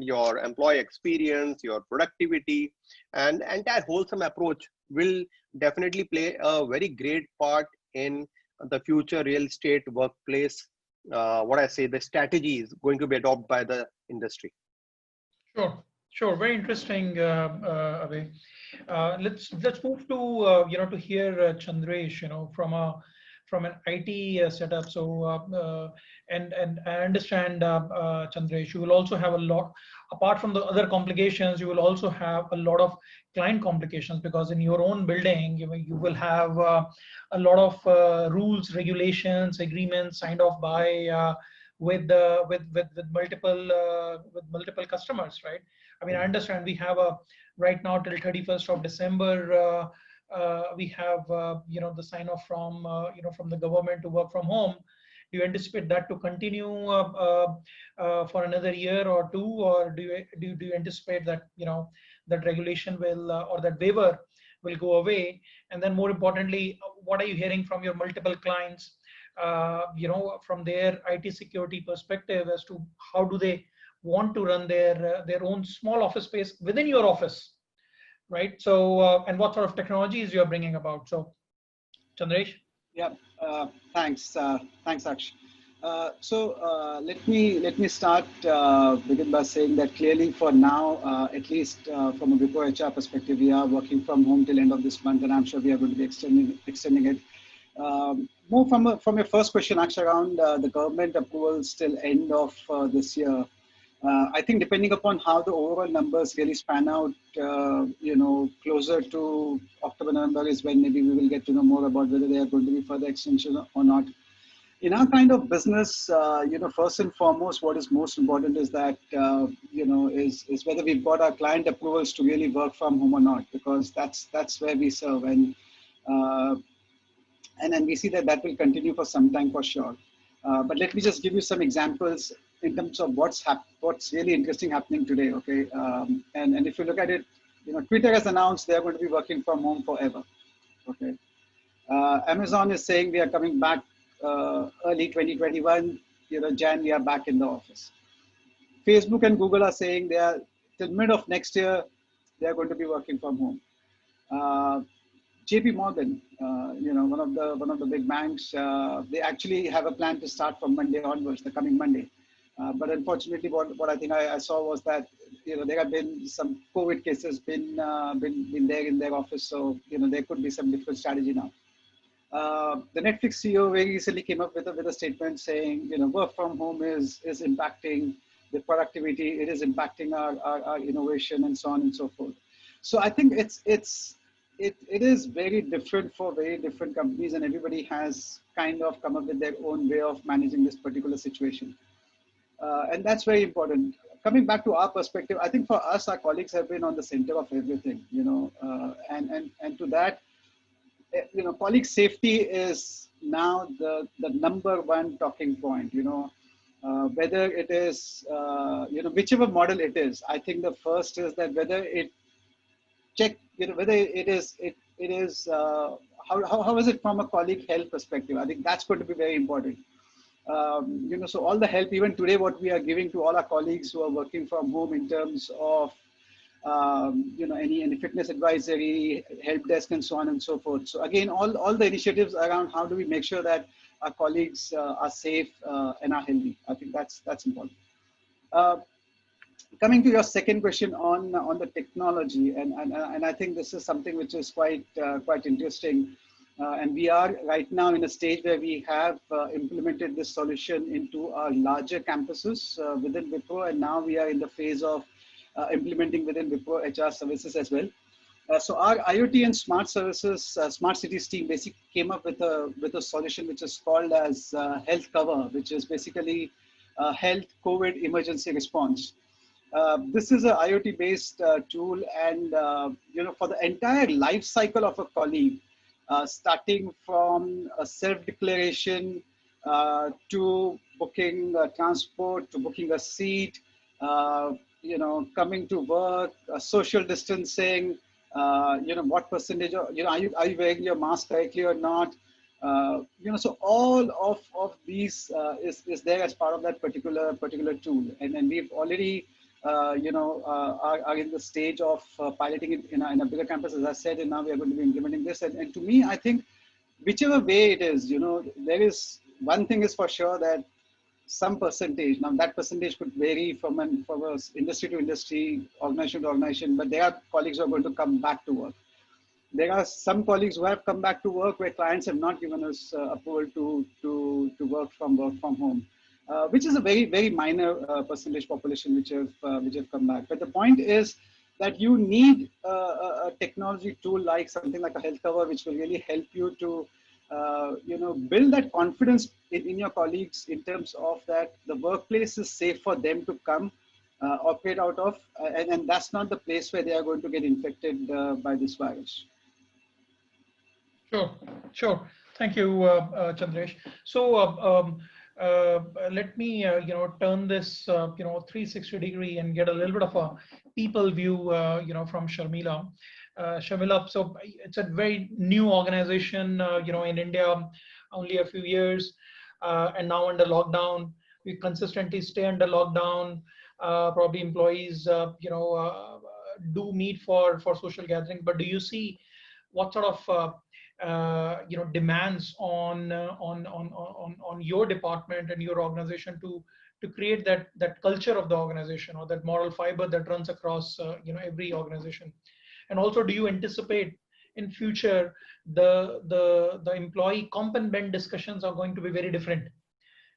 your employee experience, your productivity, and entire wholesome approach will definitely play a very great part in the future real estate workplace. The strategy is going to be adopted by the industry. Sure. Very interesting, Abhay. Let's move to to hear Chandresh, from an IT setup. So and I understand, Chandresh, you will also have a lot, apart from the other complications, you will also have a lot of client complications, because in your own building, you will have a lot of rules, regulations, agreements signed off by with multiple customers, right? I mean, I understand we have a right now till 31st of December. We have the sign off from from the government to work from home. Do you anticipate that to continue for another year or two, or do you anticipate that that regulation will or that waiver will go away? And then more importantly, what are you hearing from your multiple clients, from their IT security perspective, as to how do they want to run their own small office space within your office, right? So and what sort of technologies you are bringing about? So, Chandresh. Yeah, thanks, Aksh. Let me start begin by saying that clearly for now, at least from a Wipro HR perspective, we are working from home till end of this month, and I'm sure we are going to be extending it. More from your first question, Aksh, around the government approvals till end of this year. I think depending upon how the overall numbers really span out, closer to October, November is when maybe we will get to know more about whether they are going to be further extension or not. In our kind of business, first and foremost, what is most important is that, is whether we've got our client approvals to really work from home or not, because that's where we serve. And then we see that will continue for some time for sure. But let me just give you some examples in terms of what's really interesting happening today. Okay, and if you look at it, Twitter has announced they are going to be working from home forever. Okay, Amazon is saying we are coming back early 2021. Jan we are back in the office. Facebook and Google are saying they are till mid of next year they are going to be working from home. JP Morgan, one of the big banks, they actually have a plan to start from Monday onwards, the coming Monday. But unfortunately, what I think I saw was that there have been some COVID cases been there in their office, so there could be some different strategy now. The Netflix CEO very recently came up with a statement saying work from home is impacting the productivity, it is impacting our innovation, and so on and so forth. So I think it is very different for very different companies, and everybody has kind of come up with their own way of managing this particular situation. And that's very important. Coming back to our perspective, I think for us, our colleagues have been on the center of everything, and to that, colleague safety is now the number one talking point, whether it is, whichever model it is. I think the first is that whether it check, whether it is, how is it from a colleague health perspective? I think that's going to be very important. So all the help, even today, what we are giving to all our colleagues who are working from home in terms of, any fitness advisory, help desk, and so on and so forth. So again, all the initiatives around how do we make sure that our colleagues are safe and are healthy. I think that's important. Coming to your second question on the technology, and I think this is something which is quite interesting. And we are right now in a stage where we have implemented this solution into our larger campuses within Wipro, and now we are in the phase of implementing within Wipro HR services as well. So our IoT and smart services, smart cities team basically came up with a solution which is called as Health Cover, which is basically health COVID emergency response. This is an IoT-based tool, and for the entire life cycle of a colleague, starting from a self-declaration to booking transport, to booking a seat, coming to work, social distancing, what percentage of, are you wearing your mask correctly or not? So all of these is there as part of that particular tool, and then we've already are in the stage of piloting it in a bigger campus, as I said, and now we are going to be implementing this. And to me, I think whichever way it is, there is one thing is for sure, that some percentage, now that percentage could vary from industry to industry, organization to organization, but there are colleagues who are going to come back to work. there are some colleagues who have come back to work where clients have not given us approval to work from home, which is a very minor percentage population which have come back. But the point is that you need a technology tool like something like a health cover, which will really help you to build that confidence in your colleagues in terms of that the workplace is safe for them to come operate out of, and that's not the place where they are going to get infected by this virus. Sure. Thank you, Chandresh. So let me turn this 360-degree and get a little bit of a people view from Sharmila. Sharmila, so it's a very new organization in India, only a few years, and now under lockdown. We consistently stay under lockdown. Probably employees do meet for social gathering, but do you see what sort of demands on your department and your organization to create that culture of the organization, or that moral fiber that runs across every organization? And also, do you anticipate in future the employee comp and bend discussions are going to be very different?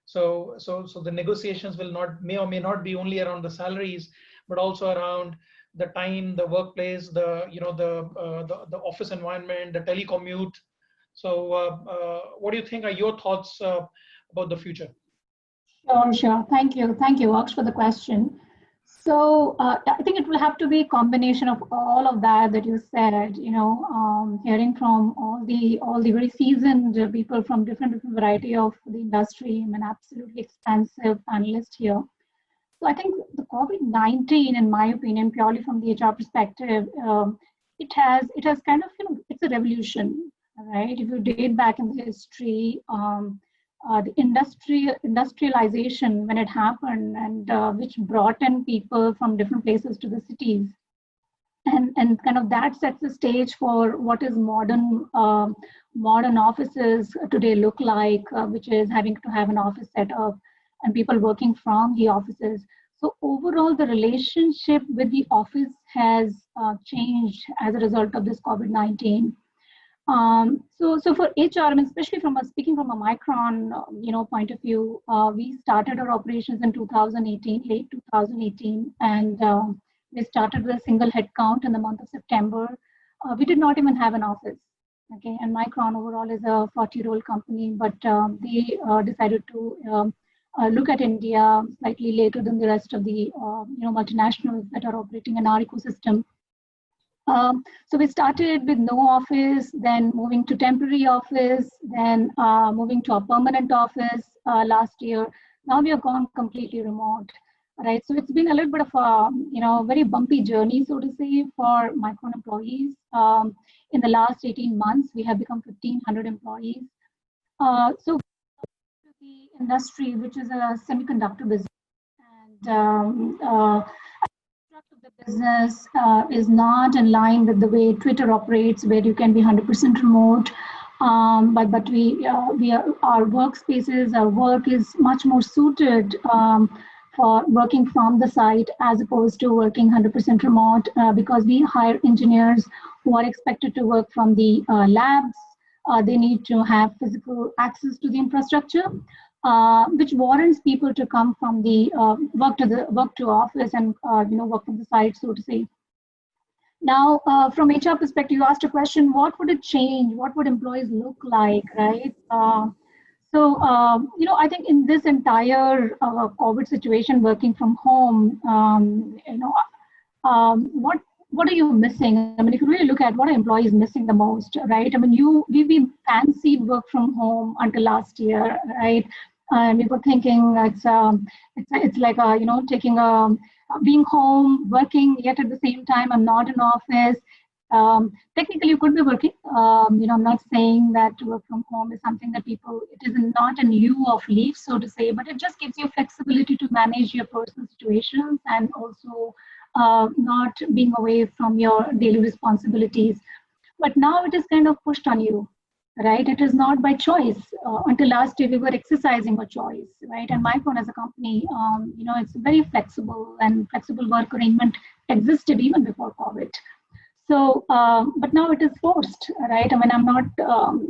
So the negotiations may or may not be only around the salaries, but also around the time, the workplace, the office environment, the telecommute. So what do you think are your thoughts about the future? Sure. Thank you, Aksh, for the question. So I think it will have to be a combination of all of that you said. Hearing from all the very seasoned people from different variety of the industry. I'm an absolutely expansive analyst here. So I think the COVID-19, in my opinion, purely from the HR perspective, it has kind of it's a revolution, right? If you date back in the history. The industrialization when it happened, and which brought in people from different places to the cities, and kind of that sets the stage for what is modern offices today look like, which is having to have an office set up and people working from the offices. So overall, the relationship with the office has changed as a result of this COVID-19. So for HR, and especially speaking from a Micron, point of view, we started our operations in 2018, late 2018, and we started with a single headcount in the month of September. We did not even have an office. Okay, and Micron overall is a 40-year-old company, but they decided to look at India slightly later than the rest of the multinationals that are operating in our ecosystem. So we started with no office, then moving to temporary office, then moving to a permanent office last year. Now we have gone completely remote, right? So it's been a little bit of a very bumpy journey, so to say, for Micron employees. In the last 18 months, we have become 1,500 employees. So the industry, which is a semiconductor business, and the business is not in line with the way Twitter operates, where you can be 100% remote. But our workspaces, our work is much more suited for working from the site as opposed to working 100% remote, because we hire engineers who are expected to work from the labs. They need to have physical access to the infrastructure, which warrants people to come from the work to office and work from the site, so to say. Now, from HR perspective, you asked a question: what would it change? What would employees look like, right? So I think in this entire COVID situation, working from home, what are you missing? I mean, if you really look at what are employees missing the most, right? I mean, we've been fancied work from home until last year, right? And we were thinking it's like being home, working, yet at the same time I'm not in office. Technically, you could be working. I'm not saying that work from home is something that it is not in lieu of leave, so to say, but it just gives you flexibility to manage your personal situations and also not being away from your daily responsibilities. But now it is kind of pushed on you, right? It is not by choice. Until last year, we were exercising a choice, right? And Micron as a company, it's very flexible, and flexible work arrangement existed even before COVID. So, but now it is forced, right? I mean, I'm not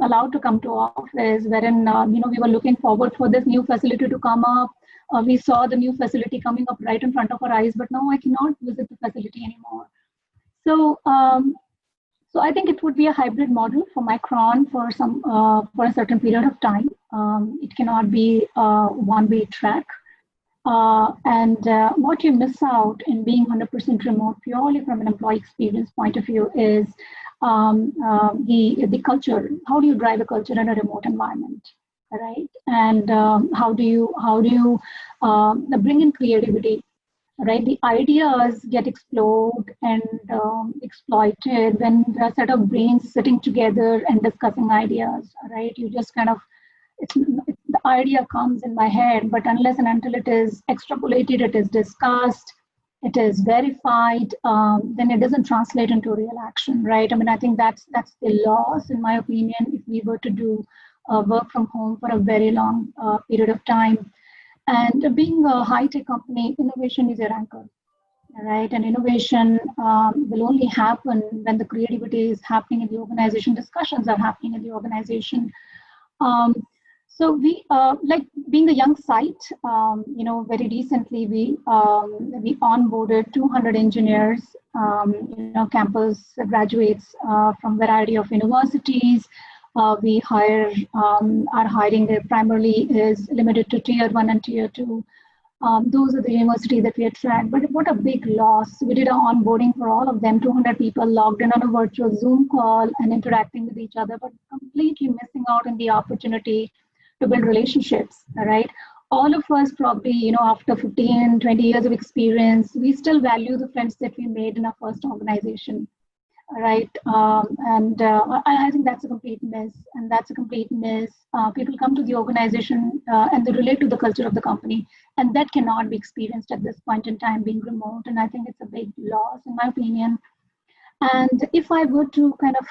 allowed to come to office, wherein, we were looking forward for this new facility to come up. We saw the new facility coming up right in front of our eyes, but now I cannot visit the facility anymore. So, so I think it would be a hybrid model for Micron for for a certain period of time. It cannot be a one-way track. What you miss out in being 100% remote purely from an employee experience point of view is the culture. How do you drive a culture in a remote environment, right? And how do you bring in creativity, right? The ideas get explored and exploited when there are a set of brains sitting together and discussing ideas, right? You just kind of the idea comes in my head, but unless and until it is extrapolated, it is discussed, it is verified, then it doesn't translate into real action, right? I mean, I think that's the loss, in my opinion, if we were to do work from home for a very long period of time. And being a high-tech company, innovation is your anchor, right? And innovation will only happen when the creativity is happening in the organization, discussions are happening in the organization. So we, like being a young site, very recently we onboarded 200 engineers, campus graduates from variety of universities. We our hiring primarily is limited to tier 1 and tier 2. Those are the universities that we attract, but what a big loss. We did an onboarding for all of them, 200 people logged in on a virtual Zoom call and interacting with each other, but completely missing out on the opportunity to build relationships, right? All of us probably, after 15, 20 years of experience, we still value the friends that we made in our first organization, right? I think that's a complete miss, and that's a complete miss. People come to the organization and they relate to the culture of the company, and that cannot be experienced at this point in time being remote, and I think it's a big loss, in my opinion. And if I were to kind of,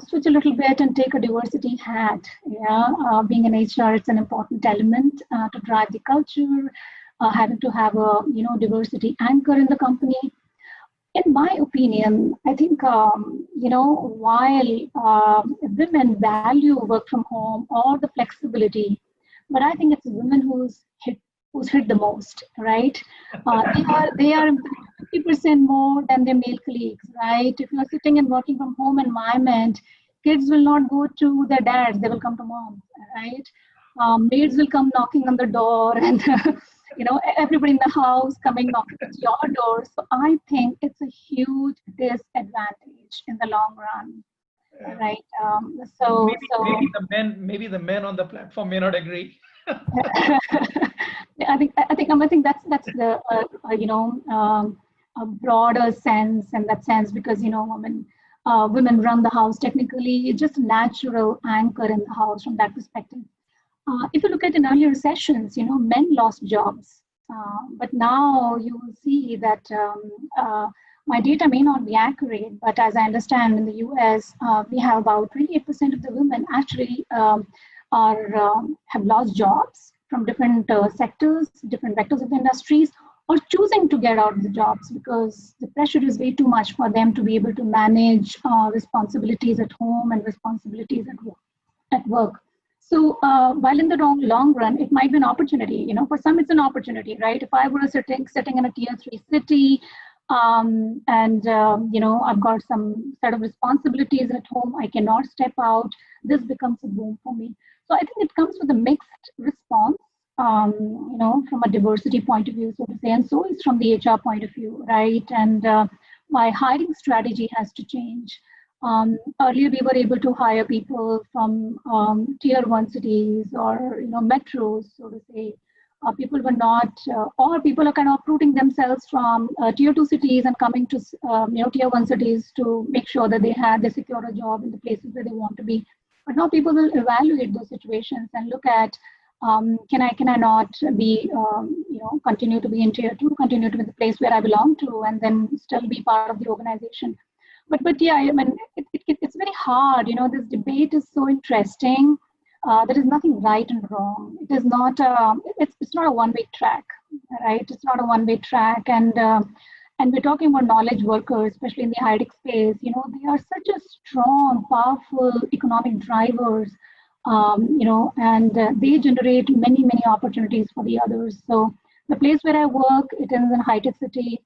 switch a little bit and take a diversity hat, being an HR, it's an important element to drive the culture, having to have a, diversity anchor in the company. In my opinion, I think, while women value work from home or the flexibility, but I think it's women who's hit the most, right? They are 50% more than their male colleagues, right? If you're sitting and working from home environment, kids will not go to their dads, they will come to mom, right? Maids will come knocking on the door, and everybody in the house coming knocking at your door. So I think it's a huge disadvantage in the long run, right? Maybe the men on the platform may not agree. I think that's the a broader sense, in that sense, because women run the house technically. It's just a natural anchor in the house from that perspective. If you look at in earlier sessions, men lost jobs, but now you will see that my data may not be accurate, but as I understand, in the US, we have about 28% of the women actually have lost jobs from different sectors, different vectors of the industries, or choosing to get out of the jobs because the pressure is way too much for them to be able to manage responsibilities at home and responsibilities at work. So while in the long run, it might be an opportunity, for some it's an opportunity, right? If I were sitting in a tier 3 city, I've got some set of responsibilities at home, I cannot step out, this becomes a boom for me. So I think it comes with a mixed response, from a diversity point of view, so to say, and so is from the HR point of view, right? And my hiring strategy has to change. Earlier, we were able to hire people from tier 1 cities or metros, so to say. People were not, or people are kind of uprooting themselves from tier 2 cities and coming to tier 1 cities to make sure that they secure a job in the places where they want to be. But now people will evaluate those situations and look at, can I not be, continue to be in tier 2, continue to be the place where I belong to, and then still be part of the organization. But yeah, I mean, it's very hard. This debate is so interesting. There is nothing right and wrong. It is not. It's not a one-way track, right? It's not a one-way track, and And we're talking about knowledge workers, especially in the high-tech space. You know, they are such a strong, powerful economic drivers. You know, and they generate many, many opportunities for the others. So the place where I work, it is in a high-tech city.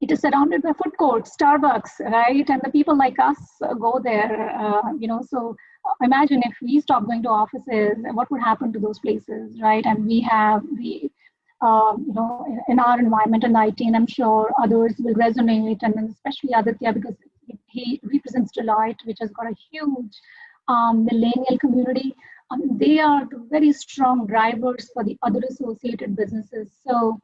It is surrounded by food courts, Starbucks, right? And the people like us go there, you know. So imagine if we stop going to offices, what would happen to those places, right? And we have the, you know, in our environment in IT, and I'm sure others will resonate, and especially Aditya, because he represents Deloitte, which has got a huge millennial community. They are the very strong drivers for the other associated businesses. So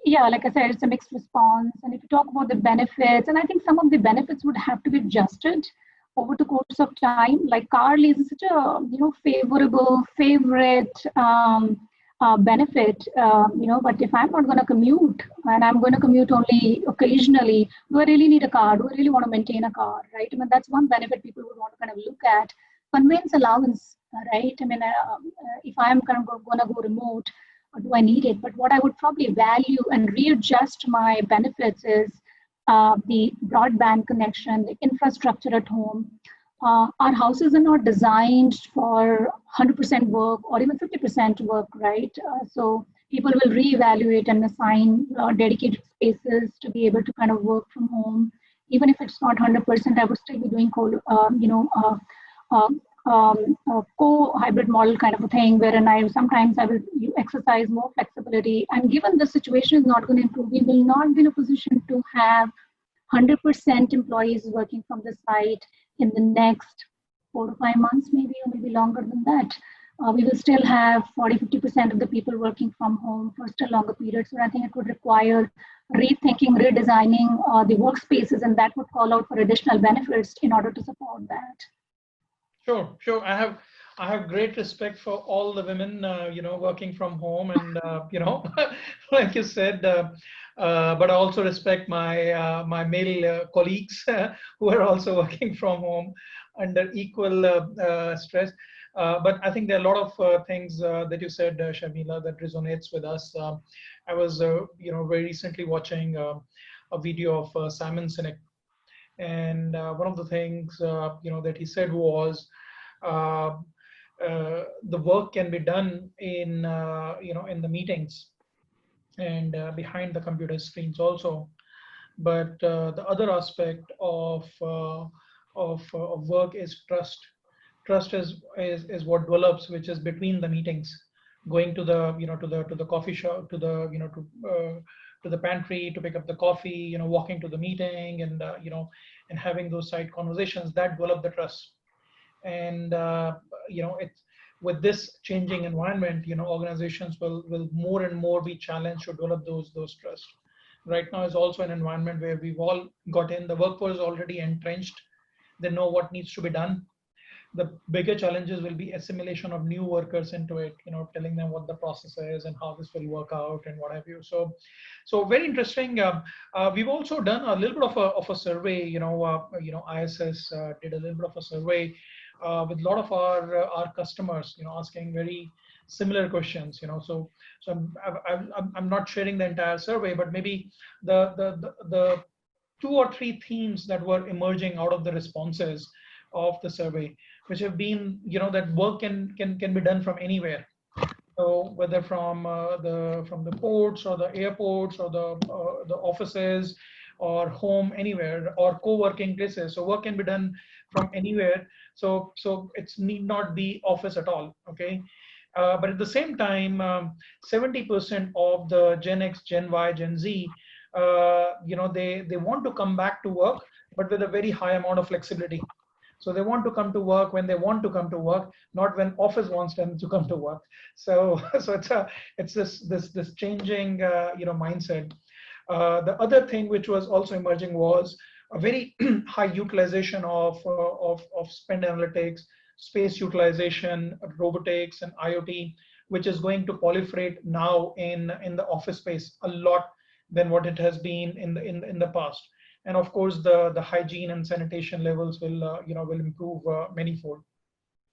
yeah, like I said, it's a mixed response. And if you talk about the benefits, and I think some of the benefits would have to be adjusted over the course of time. Like car lease is such a, you know, favorite benefit, you know, but if I'm not going to commute and I'm going to commute only occasionally, do I really need a car? Do I really want to maintain a car, right? I mean, that's one benefit people would want to kind of look at. Conveyance allowance, right? I mean, if I'm kind of going to go remote, do I need it? But what I would probably value and readjust my benefits is the broadband connection, the infrastructure at home. Our houses are not designed for 100% work or even 50% work, right? So people will reevaluate and assign dedicated spaces to be able to kind of work from home. Even if it's not 100%, I would still be doing co-hybrid model kind of a thing, wherein sometimes I will exercise more flexibility. And given the situation is not going to improve, we will not be in a position to have 100% employees working from the site in the next 4 to 5 months, maybe, or maybe longer than that. We will still have 40–50% of the people working from home for still longer periods. So I think it would require rethinking, redesigning the workspaces, and that would call out for additional benefits in order to support that. Sure. I have great respect for all the women, you know, working from home, and you know, like you said. But I also respect my my male colleagues who are also working from home under equal stress. But I think there are a lot of things that you said, Shamila, that resonates with us. I was, you know, very recently watching a video of Simon Sinek, and one of the things you know that he said was the work can be done in you know, in the meetings and behind the computer screens also, but the other aspect of work is trust. Trust is what develops, which is between the meetings, going to the, you know, to the coffee shop, to the, you know, to the pantry to pick up the coffee, you know, walking to the meeting, and you know, and having those side conversations that develop the trust. And you know, it's with this changing environment, you know, organizations will more and more be challenged to develop those trust. Right now is also an environment where we've all got in, the workforce is already entrenched, they know what needs to be done. The bigger challenges will be assimilation of new workers into it, you know, telling them what the process is and how this will work out and what have you. So very interesting. We've also done a little bit of a survey, you know, ISS did a little bit of a survey with a lot of our customers, you know, asking very similar questions, you know. So I'm not sharing the entire survey, but maybe the 2 or 3 themes that were emerging out of the responses of the survey, which have been, you know, that work can be done from anywhere. So whether from the ports or the airports or the offices or home, anywhere, or co-working places. So work can be done from anywhere. So it's need not be office at all. Okay. But at the same time, 70% of the Gen X, Gen Y, Gen Z, you know, they want to come back to work, but with a very high amount of flexibility. So they want to come to work when they want to come to work, not when office wants them to come to work. So it's this changing you know, mindset. The other thing which was also emerging was a very high utilization of spend analytics, space utilization, robotics, and IoT, which is going to proliferate now in the office space a lot than what it has been in the past. And of course, the hygiene and sanitation levels will you know, will improve manyfold.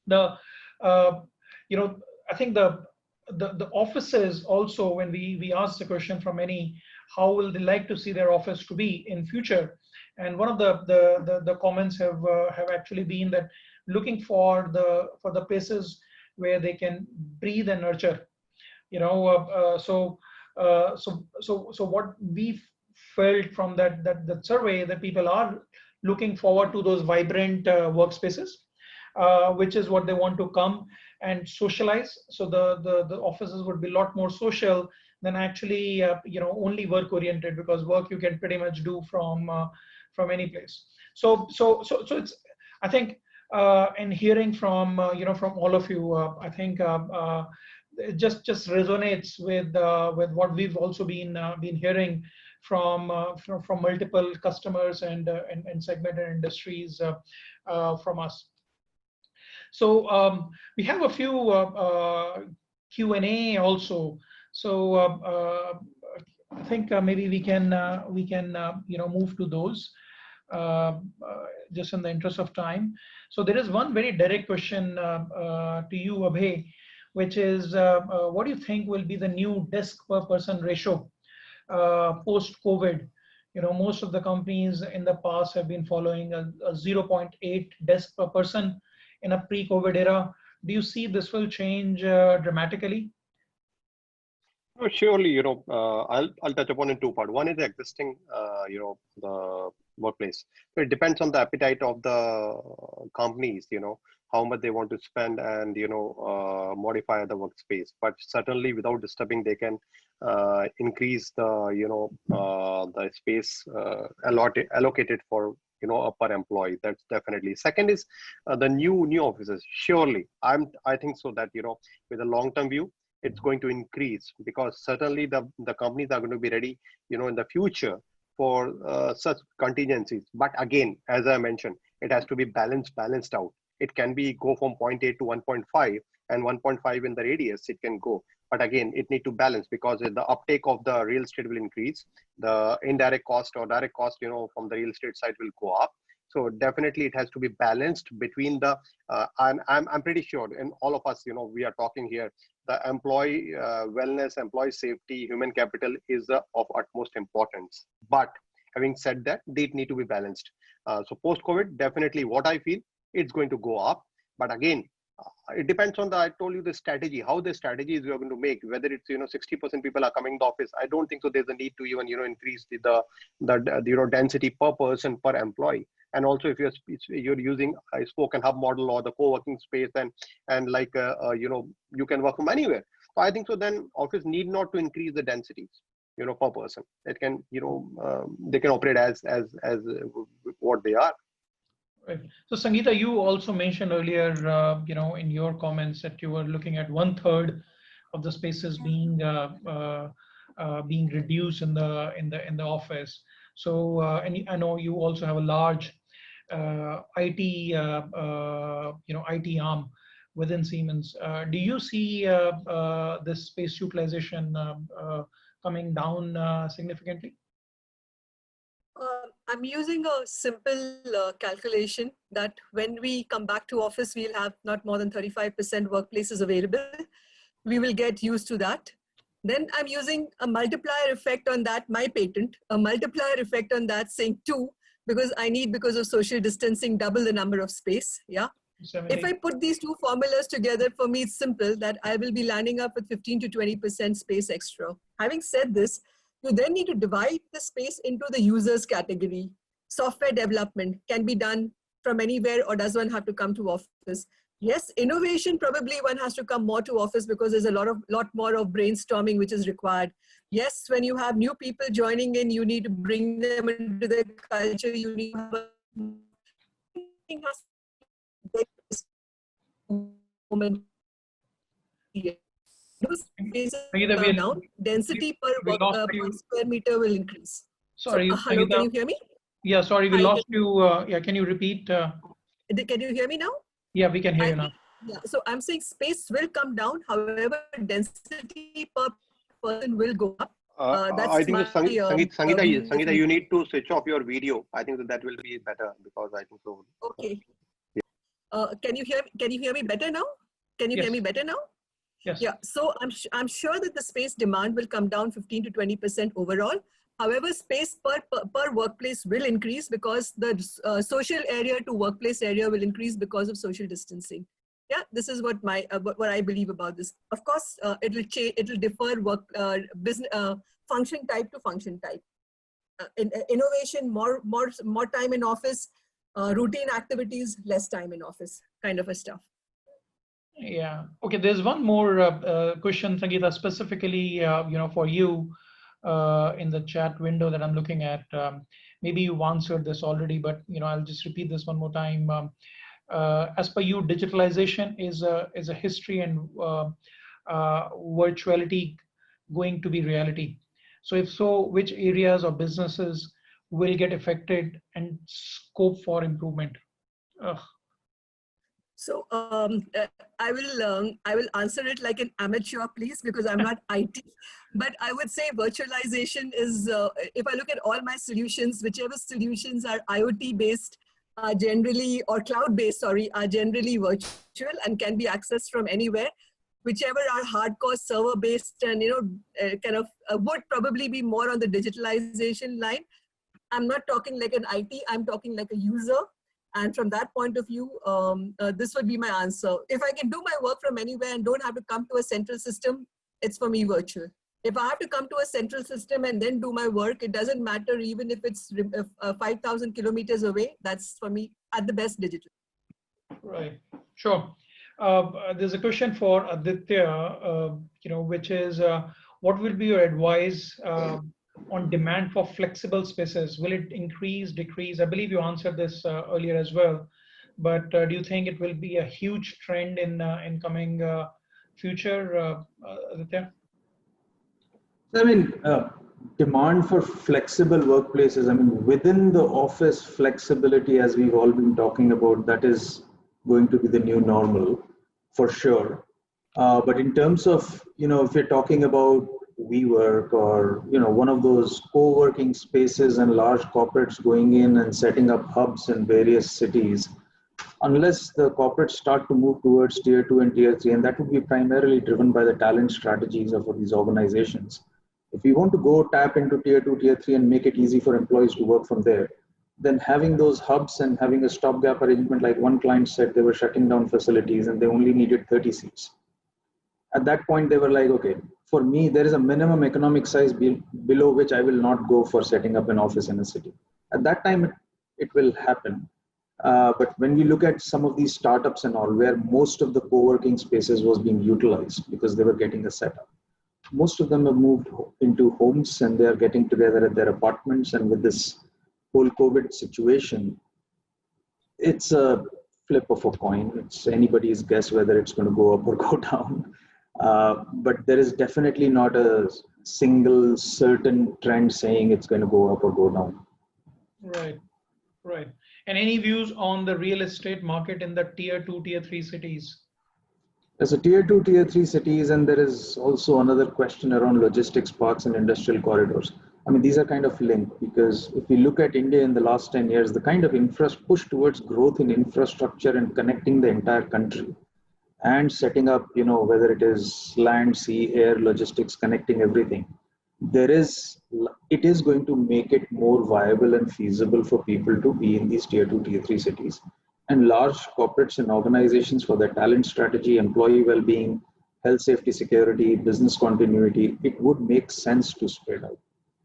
The you know, I think the offices also, when we asked the question from many, how will they like to see their office to be in future. And one of the comments have actually been that looking for the places where they can breathe and nurture. So what we felt from that survey, that people are looking forward to those vibrant workspaces, which is what they want to come and socialize. So the offices would be a lot more social than actually only work oriented, because work you can pretty much do from any place. So it's, I think, and hearing from from all of you, I think it just resonates with what we've also been hearing from multiple customers and segmented industries from us. So we have a few Q&A also. So I think maybe we can move to those just in the interest of time. So there is one very direct question to you, Abhay, which is what do you think will be the new desk per person ratio post-COVID? Most of the companies in the past have been following a 0.8 desk per person in a pre-COVID era. Do you see this will change dramatically? No, surely, I'll touch upon in two parts. One is the existing, the workplace. So it depends on the appetite of the companies, how much they want to spend and, modify the workspace. But certainly without disturbing, they can increase the, the space allocated for, a per employee. That's definitely. Second is the new offices. Surely, I think so that, with a long-term view, it's going to increase, because certainly the companies are going to be ready, in the future for such contingencies. But again, as I mentioned, it has to be balanced out. It can be go from 0.8 to 1.5 and 1.5 in the radius, it can go. But again, it need to balance, because the uptake of the real estate will increase. The indirect cost or direct cost, from the real estate side will go up. So definitely it has to be balanced between the, I'm pretty sure, and all of us, we are talking here, the employee wellness, employee safety, human capital is of utmost importance. But having said that, they need to be balanced. So post-COVID, definitely what I feel, it's going to go up. But again, it depends on I told you the strategy, how the strategies we are going to make, whether it's, 60% people are coming to the office. I don't think so there's a need to even, increase the density per person, per employee. And also, if you're using a spoke and hub model or the co-working space, and like you can work from anywhere. So I think so. Then office need not to increase the densities, per person. It can, they can operate as what they are. Right. So Sangeeta, you also mentioned earlier, in your comments that you were looking at 1/3 of the spaces being reduced in the office. So and I know you also have a large IT IT arm within Siemens. Do you see this space utilization coming down significantly? I'm using a simple calculation that when we come back to office, we'll have not more than 35% workplaces available. We will get used to that. Then I'm using a multiplier effect on that, my patent, a multiplier effect on that saying 2, because I need, because of social distancing, double the number of space. Yeah. 70. If I put these two formulas together, for me, it's simple that I will be landing up with 15 to 20% space extra. Having said this, you then need to divide the space into the users category. Software development can be done from anywhere, or does one have to come to office? Yes, innovation, probably one has to come more to office because there's a lot more of brainstorming which is required. Yes, when you have new people joining in, you need to bring them into the culture. You need to have a density per square meter will increase. Sorry, so, hello, can you hear me? Yeah, sorry, we lost you. Yeah, can you repeat? Can you hear me now? Yeah, we can hear you now. Yeah, so I'm saying space will come down. However, density per person will go up. I think Sangeeta, you need to switch off your video. I think that will be better, because I think so. Okay. Yeah. Can you hear me better now? Can you hear me better now? Yes. Yeah, so I'm sure that the space demand will come down 15 to 20% overall. However, space per workplace will increase because the social area to workplace area will increase because of social distancing. Yeah, this is what what I believe about this. Of course, it'll differ business function type to function type. Innovation, more time in office, routine activities, less time in office, kind of a stuff. Yeah. Okay. There's one more question, Sangeeta, specifically, for you in the chat window that I'm looking at. Maybe you've answered this already, but I'll just repeat this one more time. As per you, digitalization is a history, and virtuality going to be reality. So if so, which areas or businesses will get affected and scope for improvement? So I will answer it like an amateur, please, because I'm not IT. But I would say virtualization is, if I look at all my solutions, whichever solutions are IoT based, are generally, or cloud based, sorry, are generally virtual and can be accessed from anywhere. Whichever are hardcore server based and kind of would probably be more on the digitalization line. I'm not talking like an IT. I'm talking like a user. And from that point of view, this would be my answer. If I can do my work from anywhere and don't have to come to a central system, it's for me virtual. If I have to come to a central system and then do my work, it doesn't matter even if it's 5,000 kilometers away. That's for me at the best digital. Right. Sure. There's a question for Aditya, which is, what will be your advice on demand for flexible spaces? Will it increase, decrease? I believe you answered this earlier as well, but do you think it will be a huge trend in coming future, Aditya? I mean, demand for flexible workplaces, I mean, within the office, flexibility, as we've all been talking about, that is going to be the new normal for sure. But in terms of, if you're talking about WeWork or, one of those co-working spaces and large corporates going in and setting up hubs in various cities, unless the corporates start to move towards tier 2 and tier 3, and that would be primarily driven by the talent strategies of these organizations. If we want to go tap into tier 2, tier 3 and make it easy for employees to work from there, then having those hubs and having a stopgap arrangement, like one client said, they were shutting down facilities and they only needed 30 seats. At that point, they were like, okay, for me, there is a minimum economic size below which I will not go for setting up an office in a city. At that time, it will happen. But when we look at some of these startups and all, where most of the co-working spaces was being utilized because they were getting a setup, most of them have moved into homes and they are getting together at their apartments. And with this whole COVID situation, it's a flip of a coin. It's anybody's guess whether it's going to go up or go down. But there is definitely not a single certain trend saying it's going to go up or go down. Right, right. And any views on the real estate market in the tier 2, tier 3 cities? There's a tier 2, tier 3 cities, and there is also another question around logistics parks and industrial corridors. I mean, these are kind of linked, because if we look at India in the last 10 years, the kind of push towards growth in infrastructure and connecting the entire country and setting up, whether it is land, sea, air, logistics, connecting everything, it is going to make it more viable and feasible for people to be in these tier 2, tier 3 cities. And large corporates and organizations, for their talent strategy, employee well-being, health, safety, security, business continuity, it would make sense to spread out.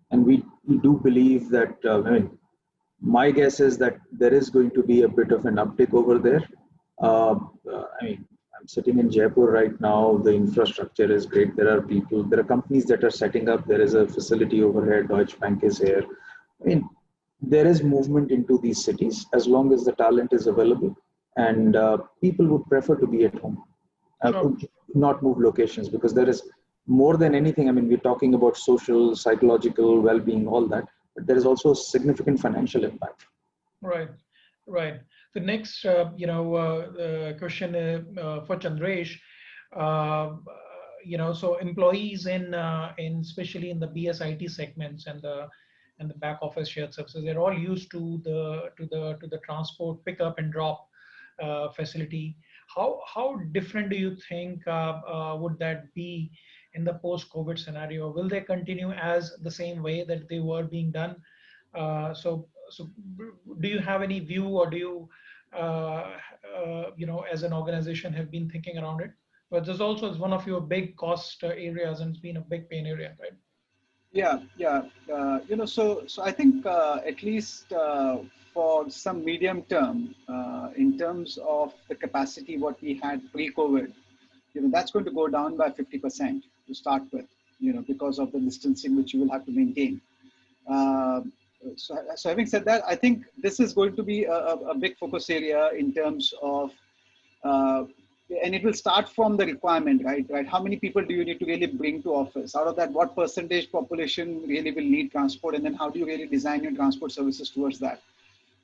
And we do believe that, my guess is that there is going to be a bit of an uptick over there. I'm sitting in Jaipur right now. The infrastructure is great. There are companies that are setting up. There is a facility over here. Deutsche Bank is here. There is movement into these cities as long as the talent is available, and people would prefer to be at home, not move locations, because there is more than anything. We're talking about social, psychological well-being, all that, but there is also a significant financial impact. Right, right. The next, question for Chandresh. So employees in especially in the BSIT segments and the back office shared services, they're all used to the transport pickup and drop. facility. How different do you think would that be in the post-COVID scenario? Will they continue as the same way that they were being done? So do you have any view, or do you, as an organization, have been thinking around it? But this also is one of your big cost areas, and it's been a big pain area, right? Yeah, yeah. So I think at least for some medium term, in terms of the capacity what we had pre-COVID, that's going to go down by 50% to start with, because of the distancing which you will have to maintain. So having said that, I think this is going to be a big focus area in terms of, and it will start from the requirement, right? How many people do you need to really bring to office? Out of that, what percentage population really will need transport? And then how do you really design your transport services towards that?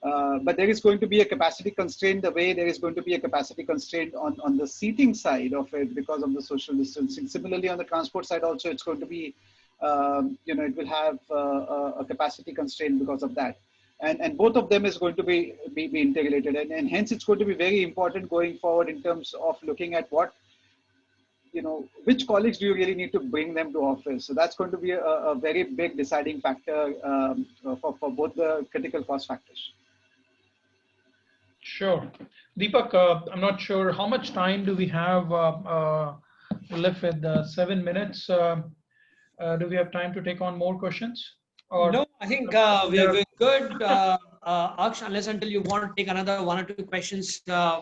But there is going to be a capacity constraint, the way there is going to be a capacity constraint on the seating side of it because of the social distancing. Similarly, on the transport side also, it's going to be, it will have a capacity constraint because of that. And both of them is going to be integrated. And hence, it's going to be very important going forward in terms of looking at what, which colleagues do you really need to bring them to office? So that's going to be a very big deciding factor for both the critical cost factors. Sure. Deepak, I'm not sure how much time do we have left with 7 minutes. Do we have time to take on more questions? Or no, I think we're good. Aksh, unless until you want to take another 1 or 2 questions, then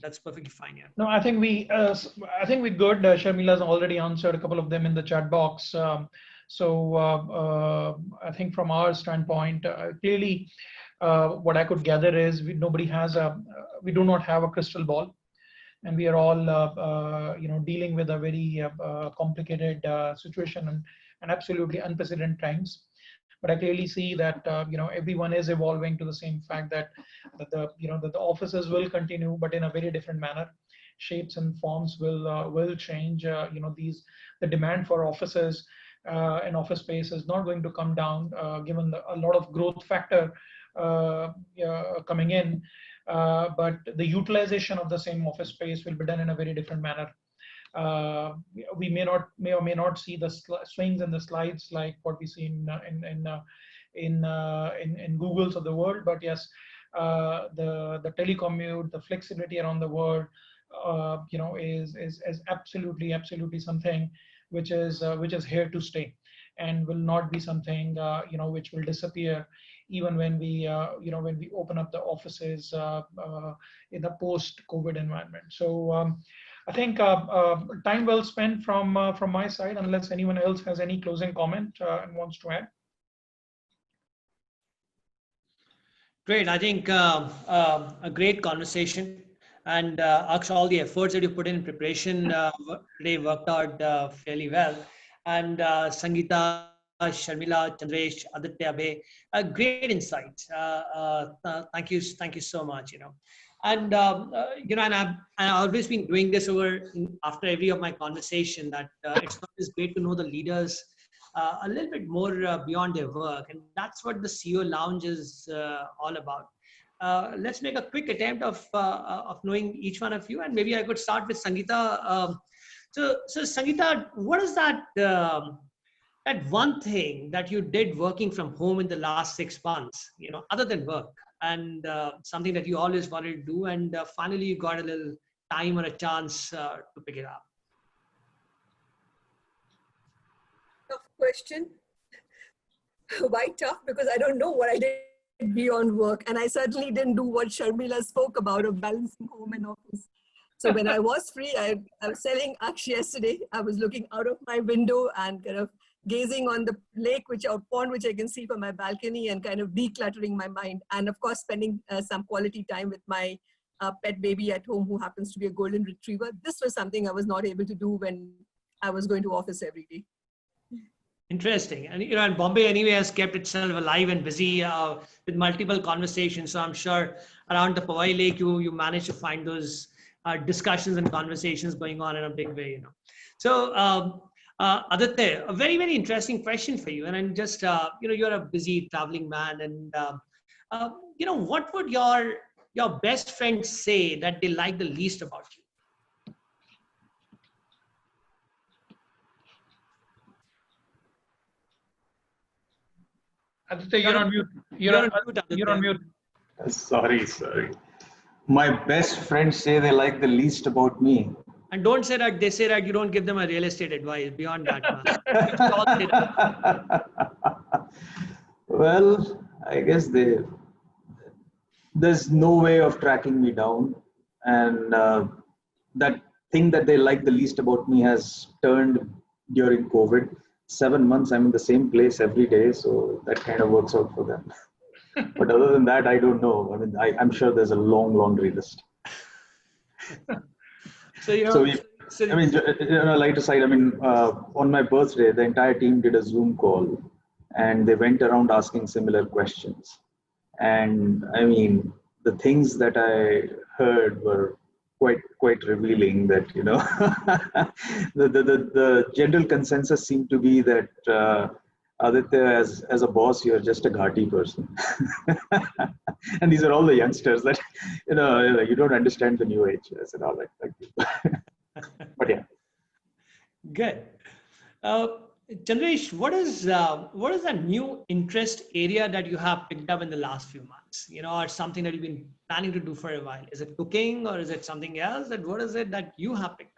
that's perfectly fine. Yeah. No, I think we're good. Sharmila's already answered a couple of them in the chat box. So I think from our standpoint, clearly, what I could gather is we do not have a crystal ball, and we are all dealing with a very complicated situation and absolutely unprecedented times. But I clearly see that everyone is evolving to the same fact that the offices will continue, but in a very different manner. Shapes and forms will change. The demand for offices and office space is not going to come down, given a lot of growth factor coming in. But the utilization of the same office space will be done in a very different manner. We may or may not see the swings and the slides like what we see in Googles of the world, but yes, the telecommute, the flexibility around the world, is absolutely something which is here to stay, and will not be something which will disappear even when we open up the offices in the post-COVID environment. So I think time well spent from my side, unless anyone else has any closing comment and wants to add. Great. I think a great conversation, and Aksh, all the efforts that you put in preparation today worked out fairly well. And Sangeeta, Sharmila, Chandresh, Aditya, Abhay, great insights. Thank you so much. And and I've always been doing this after every of my conversation, that it's always great to know the leaders a little bit more beyond their work, and that's what the CEO Lounge is all about. Let's make a quick attempt of knowing each one of you, and maybe I could start with Sangeeta. So Sangeeta, what is that one thing that you did working from home in the last 6 months, other than work, and something that you always wanted to do, and finally you got a little time or a chance to pick it up? Tough question. Why tough? Because I don't know what I did beyond work, and I certainly didn't do what Sharmila spoke about of balancing home and office. So when I was free, I was telling Aksh yesterday, I was looking out of my window and kind of gazing on the lake, pond, which I can see from my balcony, and kind of decluttering my mind. And of course, spending some quality time with my pet baby at home, who happens to be a golden retriever. This was something I was not able to do when I was going to office every day. Interesting. And and Bombay anyway has kept itself alive and busy with multiple conversations. So I'm sure around the Powai Lake, you managed to find those discussions and conversations going on in a big way. So Aditya, a very, very interesting question for you. And I'm just you're a busy traveling man, and what would your your best friends say that they like the least about you? Aditya, you're on mute. You're on mute. Sorry. My best friends say they like the least about me. And don't say that they say that you don't give them a real estate advice beyond that. Well, I guess there's no way of tracking me down, and that thing that they like the least about me has turned during COVID. 7 months I'm in the same place every day, so that kind of works out for them. But other than that, I don't know. I mean, I'm sure there's a long laundry list. Light aside, on my birthday, the entire team did a Zoom call, and they went around asking similar questions. And I mean, the things that I heard were quite revealing. That the general consensus seemed to be that Aditya, as a boss, you're just a ghati person. And these are all the youngsters that you don't understand the new age. I said, all right, thank you. But yeah. Good. Chandresh, what is a new interest area that you have picked up in the last few months? Or something that you've been planning to do for a while? Is it cooking or is it something else? And what is it that you have picked up?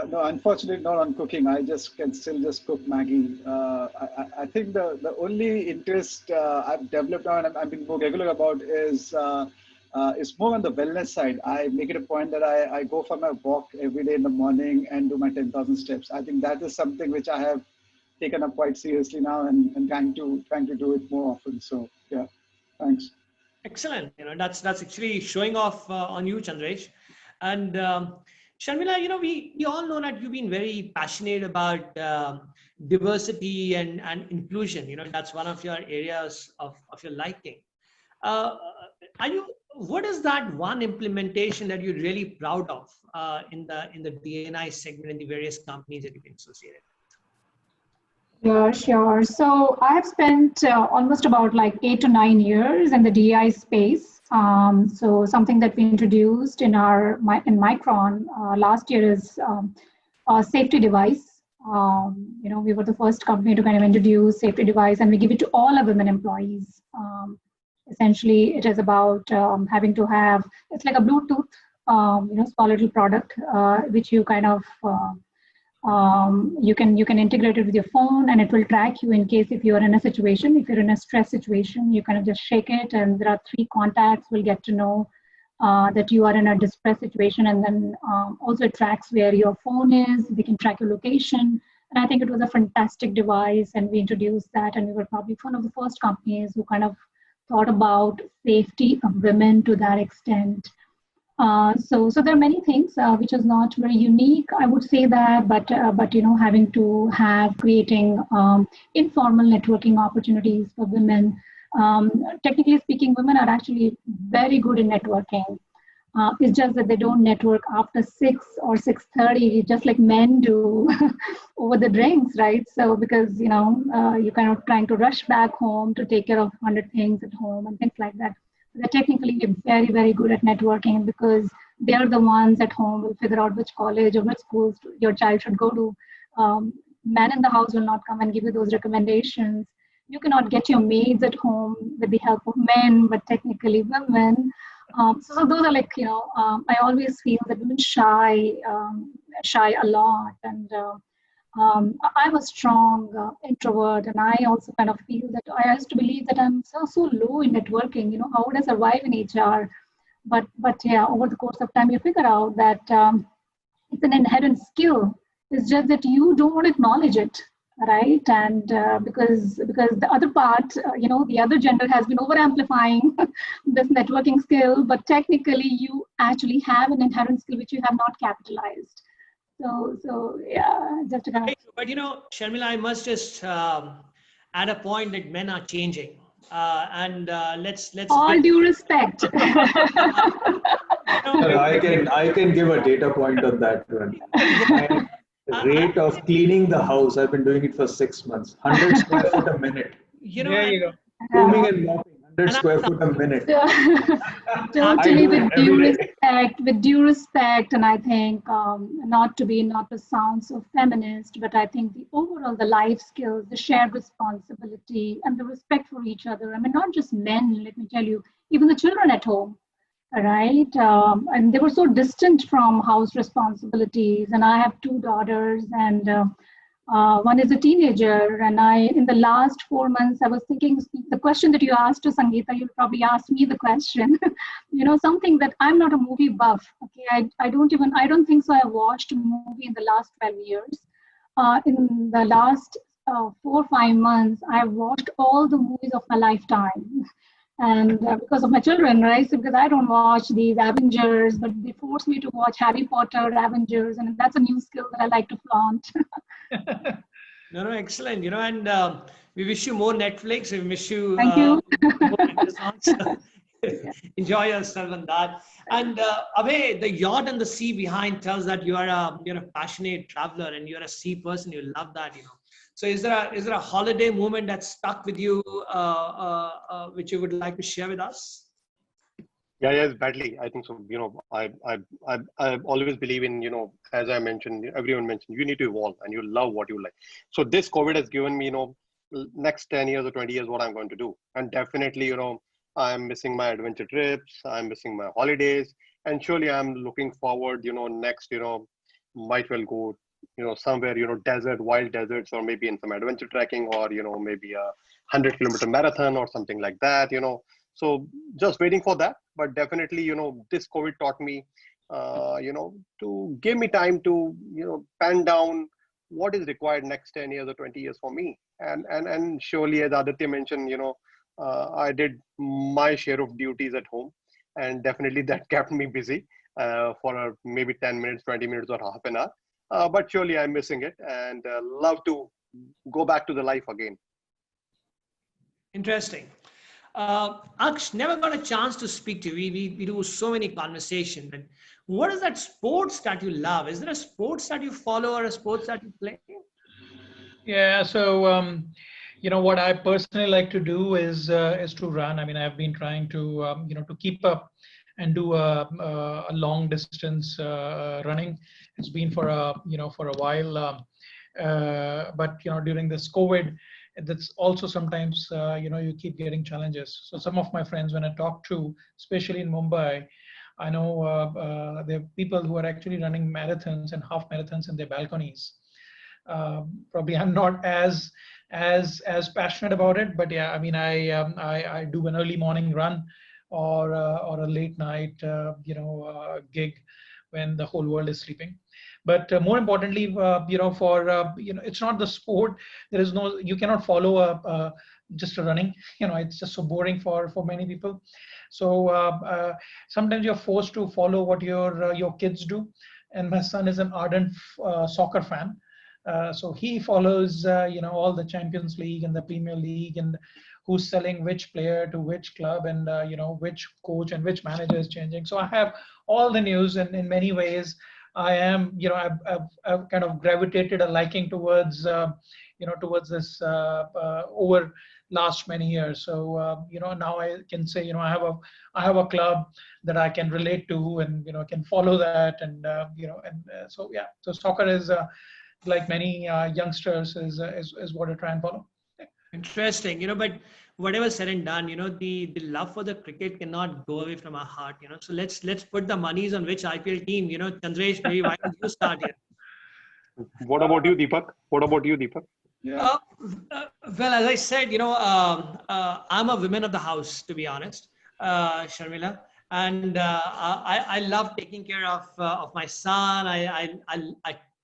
No, unfortunately, not on cooking. I can still just cook Maggie. I think the only interest I've developed now and I've been more regular about is more on the wellness side. I make it a point that I go for my walk every day in the morning and do my 10,000 steps. I think that is something which I have taken up quite seriously now and trying to do it more often. So yeah, thanks. Excellent. That's actually showing off on you, Chandresh. And Sharmila, we all know that you've been very passionate about diversity and inclusion. That's one of your areas of your liking. What is that one implementation that you're really proud of in the D&I segment in the various companies that you've been associated with? Yeah, sure. So I have spent almost about like 8 to 9 years in the DI space. So something that we introduced in Micron last year is a safety device. We were the first company to kind of introduce safety device, and we give it to all our women employees. Essentially, it is about having to have, it's like a Bluetooth, small little product, which you kind of, you can integrate it with your phone, and it will track you in case if you're in a situation, if you're in a stress situation, you kind of just shake it, and there are 3 contacts will get to know that you are in a distress situation, and then also it tracks where your phone is. We can track your location. And I think it was a fantastic device, and we introduced that, and we were probably one of the first companies who kind of thought about safety of women to that extent. So there are many things which is not very unique, I would say that, but having to have creating informal networking opportunities for women. Technically speaking, women are actually very good in networking. It's just that they don't network after 6 or 6:30, just like men do over the drinks, right? So because, you're kind of trying to rush back home to take care of 100 things at home and things like that. They're technically very, very good at networking because they're the ones at home will figure out which college or which schools your child should go to. Men in the house will not come and give you those recommendations. You cannot get your maids at home with the help of men, but technically women. So those are like, I always feel that women shy a lot. And I'm a strong introvert, and I also kind of feel that I used to believe that I'm so low in networking. How would I survive in HR? But yeah, over the course of time, you figure out that it's an inherent skill. It's just that you don't want to acknowledge it, right? And because the other part, the other gender has been over amplifying this networking skill, but technically you actually have an inherent skill which you have not capitalized. So yeah, just to kind of. But Sharmila, I must just add a point that men are changing, and let's. All due respect. I can give a data point on that one. My rate of cleaning the house, I've been doing it for 6 months. 100 square foot a minute. There you go. Grooming and mopping, 100 square foot a minute. Totally, with due respect, and I think not to sound so feminist, but I think the overall, the life skills, the shared responsibility, and the respect for each other. I mean, not just men, let me tell you, even the children at home, right? And they were so distant from house responsibilities. And I have two daughters, and one is a teenager. And in the last 4 months, I was thinking the question that you asked to Sangeeta, you'll probably ask me the question. Something that I'm not a movie buff. Okay, I don't think so. I watched a movie in the last 12 years. In the last 4 or 5 months, I've watched all the movies of my lifetime. And because of my children, right? So because I don't watch these Avengers, but they force me to watch Harry Potter, Avengers, and that's a new skill that I like to flaunt. No, excellent. And we wish you more Netflix. We wish you, Thank you. more Renaissance. Enjoy yourself on that. And Abhay, the yacht and the sea behind tells that you're a passionate traveler and you're a sea person. You love that, So is there a holiday moment that stuck with you, which you would like to share with us? Yeah, yes, badly. I think so. I always believe in, as I mentioned, everyone mentioned, you need to evolve and you love what you like. So this COVID has given me, next 10 years or 20 years, what I'm going to do. And definitely, I'm missing my adventure trips. I'm missing my holidays. And surely I'm looking forward, next, might well go somewhere, desert, wild deserts, or maybe in some adventure trekking, or, maybe a 100-kilometer marathon or something like that, So just waiting for that. But definitely, this COVID taught me, to give me time to, pen down what is required next 10 years or 20 years for me. And surely, as Aditya mentioned, I did my share of duties at home. And definitely that kept me busy for maybe 10 minutes, 20 minutes, or half an hour. But surely I'm missing it and love to go back to the life again. Interesting. Aksh, never got a chance to speak to you. We do so many conversations. But what is that sports that you love? Is there a sports that you follow or a sports that you play? Yeah, so what I personally like to do is to run. I mean, I've been trying to to keep up and do a long distance running. It's been for a while, but during this COVID, that's also sometimes you keep getting challenges. So some of my friends, when I talk to, especially in Mumbai, I know there are people who are actually running marathons and half marathons in their balconies. Probably I'm not as passionate about it, but yeah, I mean, I do an early morning run or a late night gig when the whole world is sleeping. But more importantly, it's not the sport. There is no, you cannot follow just a running. It's just so boring for many people. So sometimes you're forced to follow what your kids do. And my son is an ardent soccer fan. So he follows, all the Champions League and the Premier League and who's selling which player to which club and, which coach and which manager is changing. So I have all the news, and in many ways, I am, I've kind of gravitated a liking towards, towards this over last many years. So, now I can say, I have a club that I can relate to and, can follow that. And, so, yeah, so soccer is, like many youngsters, is what I try and follow. Interesting, but whatever said and done, the love for the cricket cannot go away from our heart, So let's put the monies on which IPL team, Chandresh, maybe why don't you start here? What about you, Deepak? Yeah. Well, as I said, I'm a woman of the house, to be honest, Sharmila, and I love taking care of my son.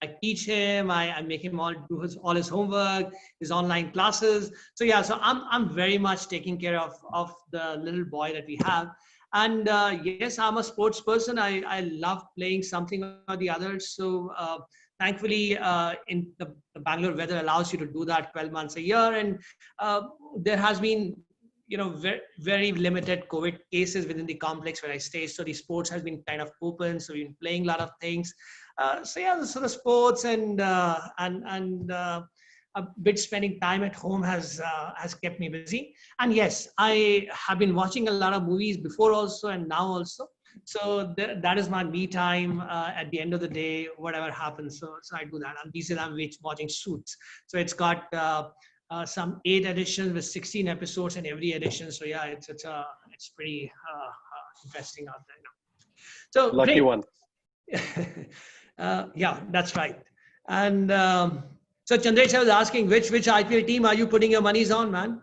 I teach him. I make him do all his homework, his online classes. So yeah, so I'm very much taking care of the little boy that we have. And yes, I'm a sports person. I love playing something or the other. So thankfully, in the Bangalore weather allows you to do that 12 months a year. And there has been very, very limited COVID cases within the complex where I stay. So the sports has been kind of open. So we've been playing a lot of things. So yeah, so the sports and a bit spending time at home has kept me busy. And yes, I have been watching a lot of movies before also and now also. So that is my me time at the end of the day, whatever happens. So I do that. And these days I'm watching Suits. So it's got some 8 editions with 16 episodes in every edition. So yeah, it's pretty interesting out there now. So Lucky great. one. Yeah, that's right. And so Chandresh, I was asking, which IPL team are you putting your monies on, man?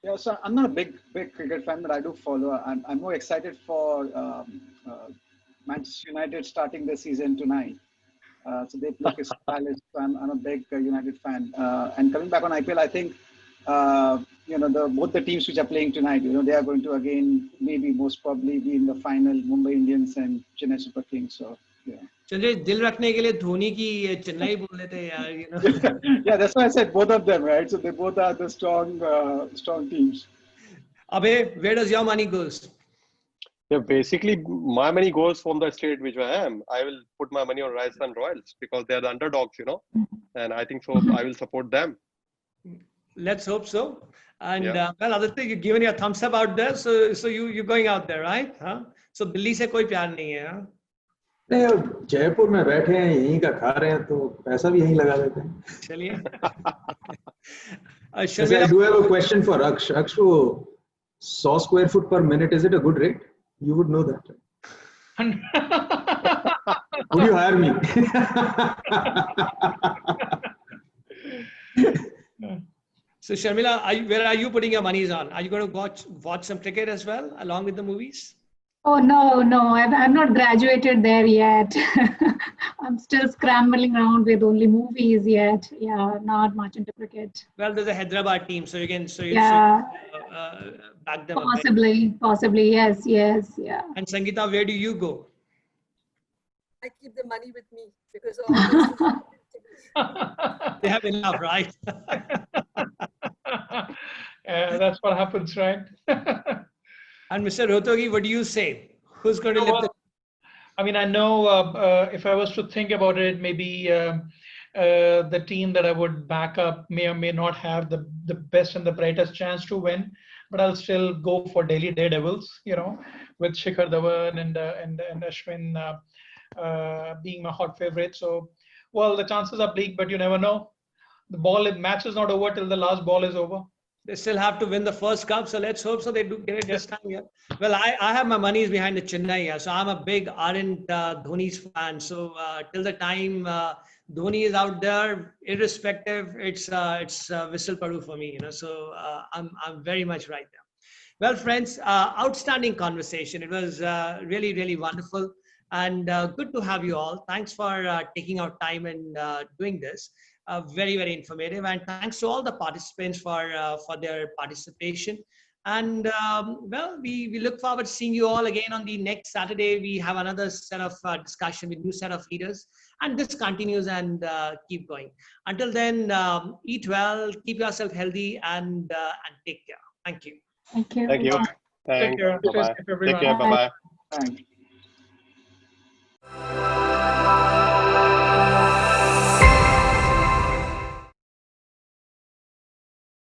Yeah, so I'm not a big cricket fan, but I do follow. I'm more excited for Manchester United starting the season tonight. So they play Crystal Palace. So I'm a big United fan. And coming back on IPL, I think both the teams which are playing tonight, they are going to again maybe most probably be in the final, Mumbai Indians and Chennai Super Kings. So yeah. Chandresh दिल रखने के लिए धोनी की चेन्नई बोल लेते हैं यार, you know. Yeah, that's why I said both of them, right? So they both are the strong teams. Abhay, where does your money goes? Yeah, basically my money goes from the state which I am. I will put my money on Rajasthan Royals because they are the underdogs, and I think so. I will support them. Let's hope so. And Yeah. well, Aditya, you've given your thumbs up out there, so you're going out there, right? Huh? So Delhi से कोई प्यार नहीं है, हाँ? नहीं, अब जयपुर में बैठे हैं, यहीं का खा रहे हैं, तो पैसा भी यहीं लगा देते हैं. चलिए. I do have a question for Aksh. Aksh, 100 square foot per minute, is it a good rate? You would know that. Would you hire me? So Sharmila, where are you putting your monies on? Are you going to watch some cricket as well, along with the movies? Oh, no, I've not graduated there yet. I'm still scrambling around with only movies yet. Yeah, not much into cricket. Well, there's a Hyderabad team, so you Yeah. back them Possibly, yes, yeah. And Sangeeta, where do you go? I keep the money with me because They have enough, right? That's what happens, right? And Mr. Rohtogi, what do you say? Who's going to lift the... I mean, I know if I was to think about it, maybe the team that I would back up may or may not have the best and the brightest chance to win, but I'll still go for Delhi Daredevils, with Shikhar Dhawan and Ashwin being my hot favorite. So, well, the chances are bleak, but you never know. The match is not over till the last ball is over. They still have to win the first cup, so let's hope so they do get it this time. Yeah. Well, I have my monies behind the Chennai. Yeah. So I'm a big ardent Dhoni's fan. So till the time Dhoni is out there, irrespective, it's whistle padu for me. So I'm very much right there. Well, friends, outstanding conversation. It was really, really wonderful and good to have you all. Thanks for taking out time and doing this. Very, very informative, and thanks to all the participants for their participation. And well, we look forward to seeing you all again on the next Saturday. We have another set of discussion with new set of leaders, and this continues and keep going. Until then, eat well, keep yourself healthy, and take care. Thank you. Thank you. Thank you. Take care. Bye-bye. Everyone. Take care. Bye-bye. Thanks.